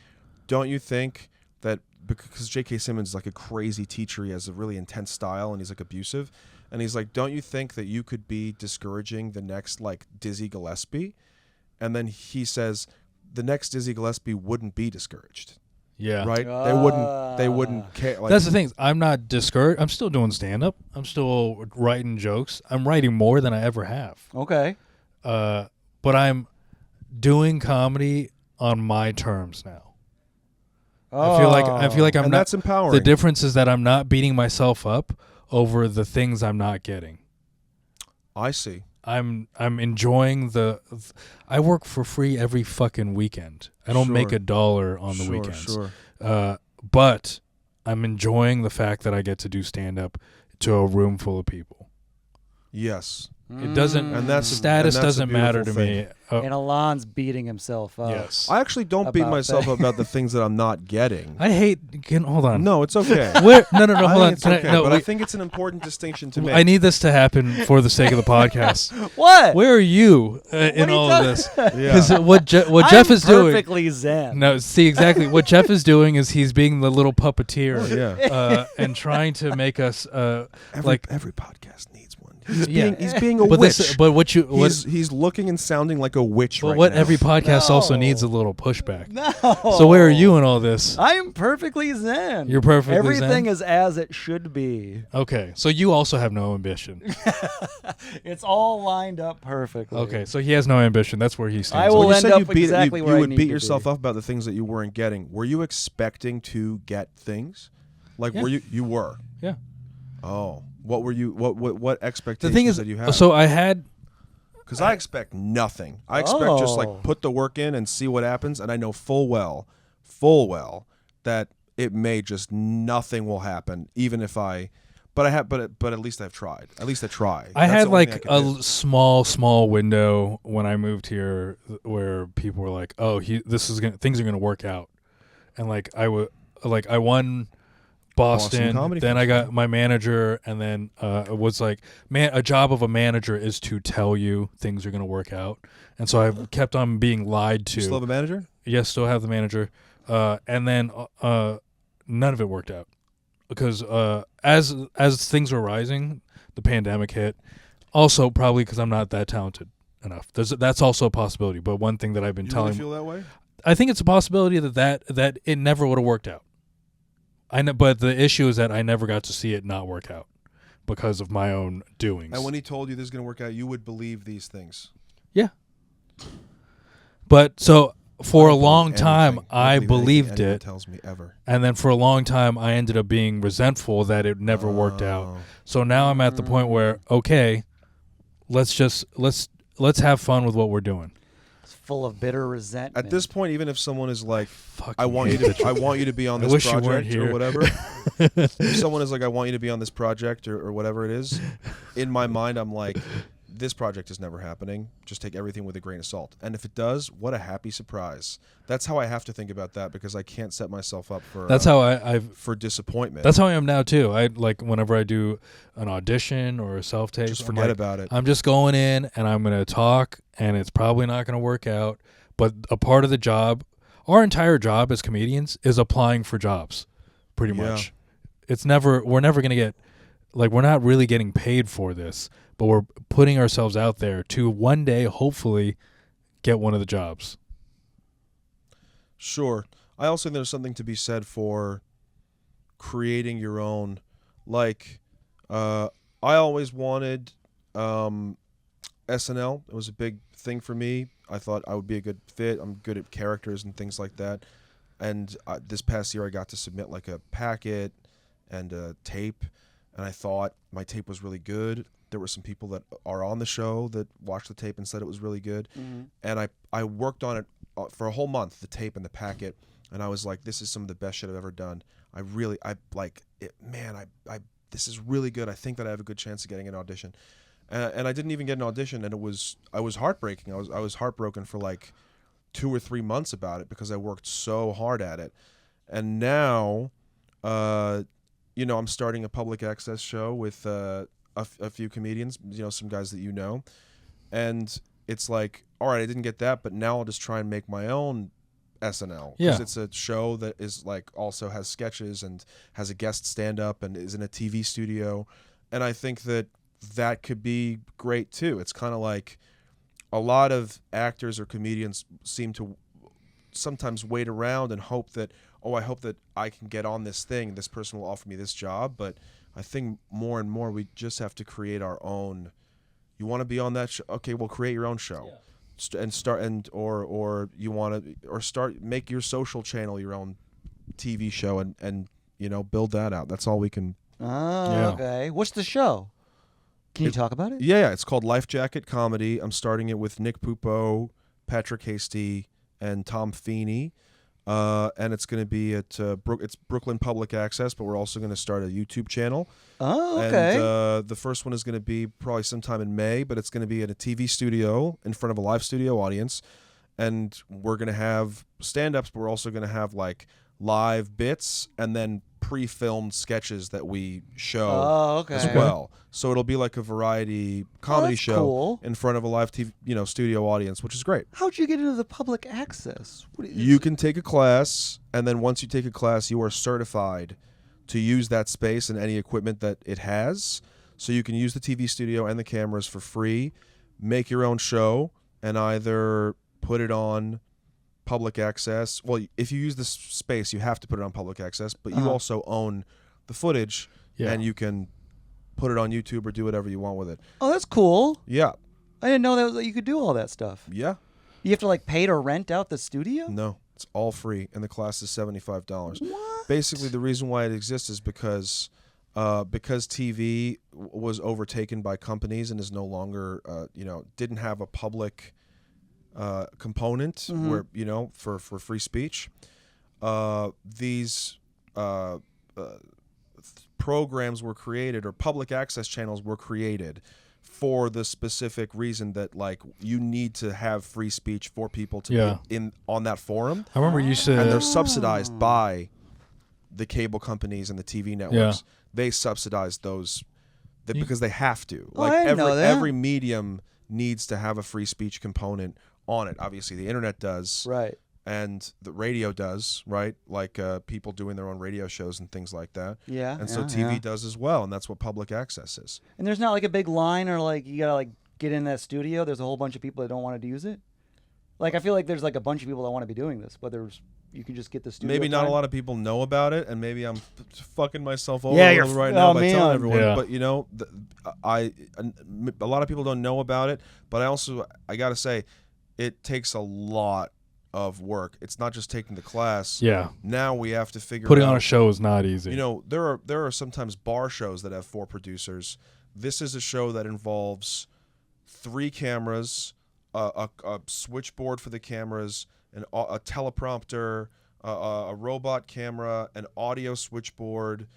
B: don't you think that, because J.K. Simmons is like a crazy teacher, he has a really intense style and he's like abusive, and he's like, don't you think that you could be discouraging the next like Dizzy Gillespie? And then he says, the next Dizzy Gillespie wouldn't be discouraged.
C: Yeah.
B: Right? They wouldn't care. Like,
C: that's the thing. I'm not discouraged. I'm still doing stand-up. I'm still writing jokes. I'm writing more than I ever have.
A: Okay.
C: But I'm doing comedy on my terms now.
A: Oh.
C: I feel like I'm
B: and
C: not.
B: That's empowering.
C: The difference is that I'm not beating myself up over the things I'm not getting.
B: I see.
C: I'm enjoying I work for free every fucking weekend. I don't make $1 on the weekends.
B: Sure.
C: But I'm enjoying the fact that I get to do stand up to a room full of people.
B: Yes.
C: It doesn't,
B: and that's
C: status
B: and that's
C: doesn't matter to me.
A: And Alon's beating himself up.
C: Yes.
B: I actually don't beat myself up about the things that I'm not getting.
C: I hate. Hold on.
B: No, it's okay.
C: No, hold on.
B: It's okay, but I think it's an important distinction to make.
C: I need this to happen for the sake of the podcast.
A: What?
C: Where are you in all of this? Because
B: Yeah.
C: what Jeff is doing.
A: Perfectly zen.
C: No, see exactly what Jeff is doing is he's being the little puppeteer,
B: Yeah.
C: and trying to make us
B: every podcast needs one. He's being a
C: but
B: witch. He's looking and sounding like a witch right now.
C: Every podcast also needs a little pushback.
A: No.
C: So where are you in all this?
A: I'm perfectly zen.
C: You're perfectly
A: Everything
C: zen?
A: is as it should be.
C: Okay, so you also have no ambition.
A: It's all lined up perfectly.
C: Okay, so he has no ambition. That's where he stands.
A: I will
B: When you
A: end
B: said
A: up
B: you beat,
A: exactly
B: you,
A: where
B: you
A: I
B: would
A: need
B: beat
A: to
B: yourself
A: be.
B: up about the things that you weren't getting. Were you expecting to get things? Like
C: Yeah.
B: were you were?
C: Yeah.
B: Oh. What were you what expectations
C: The thing is,
B: did you have?
C: so I had.
B: Because I expect nothing. I expect just
A: Oh.
B: like put the work in and see what happens, and I know full well that it may just nothing will happen, even if I. But I have, but at least I've tried. At least I try.
C: I
B: That's
C: had
B: the only thing
C: like
B: I could do.
C: a small window when I moved here where people were like, "Oh, things are gonna work out," and like I won Boston
B: Comedy
C: then I
B: Festival.
C: got my manager, and then it was like, a job of a manager is to tell you things are gonna work out, and so I kept on being lied to.
B: You still have a manager?
C: Yes, still have the manager, and then none of it worked out because as things were rising, the pandemic hit. Also, probably because I'm not that talented enough. That's also a possibility. But one thing that I've been
B: You
C: telling,
B: really feel that way?
C: I think it's a possibility that it never would have worked out. I know, but the issue is that I never got to see it not work out because of my own doings.
B: And when he told you this is going to work out, you would believe these things.
C: Yeah. But so for a
B: don't
C: long
B: believe
C: time,
B: anything.
C: I
B: don't believe anything
C: believed
B: anyone
C: it.
B: tells me ever.
C: And then for a long time, I ended up being resentful that it never worked out.
B: Oh.
C: So now I'm at the point where, okay, let's have fun with what we're doing.
A: It's full of bitter resentment.
B: At this point, even if someone is like,
C: Fucking
B: I want
C: hate
B: you
C: the
B: to, I want you to be on
C: I
B: this
C: wish you weren't
B: project
C: here.
B: or whatever. If someone is like, I want you to be on this project or whatever it is, in my mind, I'm like, this project is never happening. Just take everything with a grain of salt. And if it does, what a happy surprise. That's how I have to think about that because I can't set myself up for.
C: That's how I've.
B: for disappointment.
C: That's how I am now too. I like whenever I do an audition or a self tape.
B: Just forget about it.
C: I'm just going in and I'm gonna talk, and it's probably not gonna work out. But a part of the job, our entire job as comedians, is applying for jobs, pretty
B: Yeah.
C: much. We're never gonna get, like, we're not really getting paid for this, but we're putting ourselves out there to one day hopefully get one of the jobs.
B: Sure. I also think there's something to be said for creating your own. Like, I always wanted SNL. It was a big thing for me. I thought I would be a good fit. I'm good at characters and things like that. And this past year, I got to submit like a packet and a tape, and I thought my tape was really good. There were some people that are on the show that watched the tape and said it was really good. Mm-hmm. And I worked on it for a whole month, the tape and the packet, and I was like, this is some of the best shit I've ever done. I like it, man. This is really good. I think that I have a good chance of getting an audition. And I didn't even get an audition, and I was heartbreaking. I was heartbroken for like 2 or 3 months about it because I worked so hard at it. And now, I'm starting a public access show with a few comedians, some guys that you know, and it's like all right, I didn't get that, but now I'll just try and make my own SNL.
C: Yeah.
B: Because it's a show that is like also has sketches and has a guest stand-up and is in a TV studio. And I think that could be great too. It's kind of like a lot of actors or comedians seem to sometimes wait around and hope that, I hope that I can get on this thing. This person will offer me this job. But I think more and more we just have to create our own. You want to be on that show? Okay, well, create your own show. Yeah. Make your social channel your own TV show and build that out. That's all we can.
A: Oh, okay. What's the show? Can you talk about it?
B: Yeah, it's called Life Jacket Comedy. I'm starting it with Nick Pupo, Patrick Hasty, and Tom Feeney. And it's going to be at it's Brooklyn Public Access, but we're also going to start a YouTube channel.
A: Oh, okay.
B: And the first one is going to be probably sometime in May, but it's going to be in a TV studio in front of a live studio audience. And we're going to have stand-ups, but we're also going to have like live bits and then pre-filmed sketches that we show as well. So it'll be like a variety comedy show in front of a live TV, studio audience, which is great.
A: How'd you get into the public access?
B: You can take a class, and then once you take a class, you are certified to use that space and any equipment that it has. So you can use the TV studio and the cameras for free, make your own show, and either put it on public access. Well, if you use this space, you have to put it on public access, but you also own the footage, and you can put it on YouTube or do whatever you want with it.
A: Oh, that's cool.
B: Yeah.
A: I didn't know that you could do all that stuff.
B: Yeah.
A: You have to like pay to rent out the studio?
B: No, it's all free, and the class is $75.
A: What?
B: Basically, the reason why it exists is because TV was overtaken by companies and is no longer, didn't have a public component where for free speech. These programs were created, or public access channels were created for the specific reason that like you need to have free speech for people to be on that forum.
C: I remember you said,
B: and they're subsidized by the cable companies and the TV networks. Yeah. They subsidize those because they have to.
A: Like
B: every medium needs to have a free speech component on it. Obviously, the internet does,
A: right,
B: and the radio does, right? Like people doing their own radio shows and things like that.
A: Yeah,
B: and so TV does as well, and that's what public access is.
A: And there's not like a big line, or like you gotta like get in that studio. There's a whole bunch of people that don't want to use it. Like I feel like there's like a bunch of people that want to be doing this, but you can just get the studio.
B: Maybe not
A: time.
B: A lot of people know about it, and maybe I'm fucking myself over right now by telling everyone. Yeah. But a lot of people don't know about it. But I gotta say, it takes a lot of work. It's not just taking the class.
C: Yeah.
B: Now we have to figure
C: putting
B: out,
C: on a show is not easy.
B: There are sometimes bar shows that have 4 producers. This is a show that involves 3 cameras, a switchboard for the cameras, a teleprompter, a robot camera, an audio switchboard,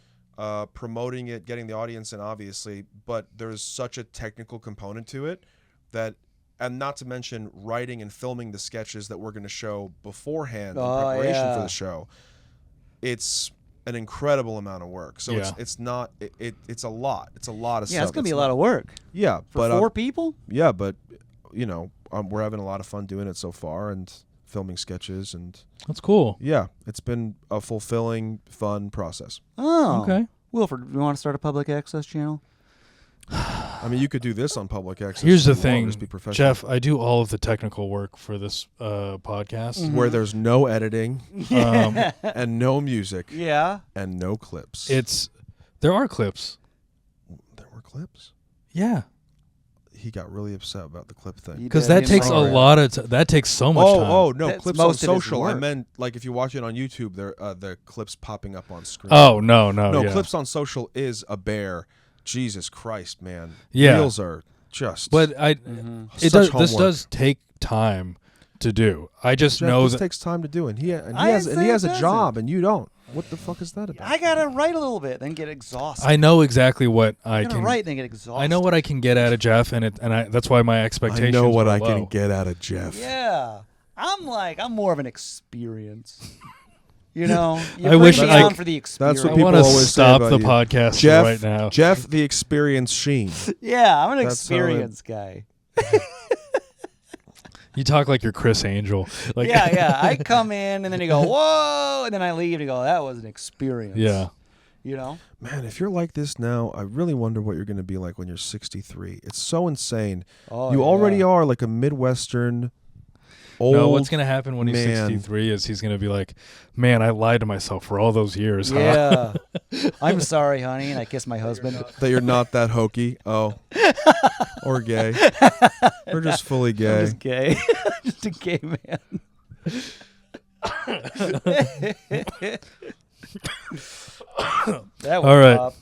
B: promoting it, getting the audience in, obviously. But there's such a technical component to it that. And not to mention writing and filming the sketches that we're going to show beforehand in preparation for the show. It's an incredible amount of work. So it's not it's a lot. It's a lot of stuff.
A: Yeah, it's going to be a lot of work.
B: Yeah,
A: for 4 people?
B: Yeah, but we're having a lot of fun doing it so far and filming sketches, and
C: that's cool.
B: Yeah, it's been a fulfilling, fun process.
A: Oh.
C: Okay.
A: Wilfred, you want to start a public access channel?
B: I mean, you could do this on public access.
C: Here's the thing, Jeff. I do all of the technical work for this podcast,
B: where there's no editing, and no music, and no clips.
C: There are clips.
B: There were clips.
C: Yeah.
B: He got really upset about the clip thing
C: because that takes a lot of that takes so much time.
B: Oh no, clips on social. I meant like if you watch it on YouTube, the clips popping up on screen.
C: Oh no,
B: clips on social is a bear. Jesus Christ, man.
C: Yeah.
B: Reels are just.
C: But this does take time to do. I just know
B: that takes time to do, and he has a job, and you don't. What the fuck is that about?
A: I gotta write a little bit, then get exhausted.
C: I know exactly what I can
A: write, then get exhausted.
C: I know what I can get out of Jeff, that's why my expectations.
B: I know what
C: are
B: I
C: low.
B: can get out of Jeff.
A: Yeah, I'm more of an experience. You
C: I wish
A: me on for the experience.
B: That's what
C: I
B: people
C: want to
B: always
C: stop
B: say
C: the
B: about
C: podcast
B: Jeff,
C: right now.
B: Jeff, the experience Sheen.
A: Yeah, I'm an experience guy.
C: You talk like you're Chris Angel. Like,
A: yeah. I come in and then you go, whoa, and then I leave and you go, that was an experience.
C: Yeah.
A: You know?
B: Man, if you're like this now, I really wonder what you're going to be like when you're 63. It's so insane.
A: Oh,
B: you already are like a Midwestern old
C: No, what's going to happen when he's
B: man.
C: 63 is he's going to be like, man, I lied to myself for all those years. Huh?
A: Yeah. I'm sorry, honey, and I kiss my husband.
B: That you're not that hokey. Oh. Or gay. Or just fully gay.
A: I'm just gay. Just a gay man. That was
C: All right.
A: Pop.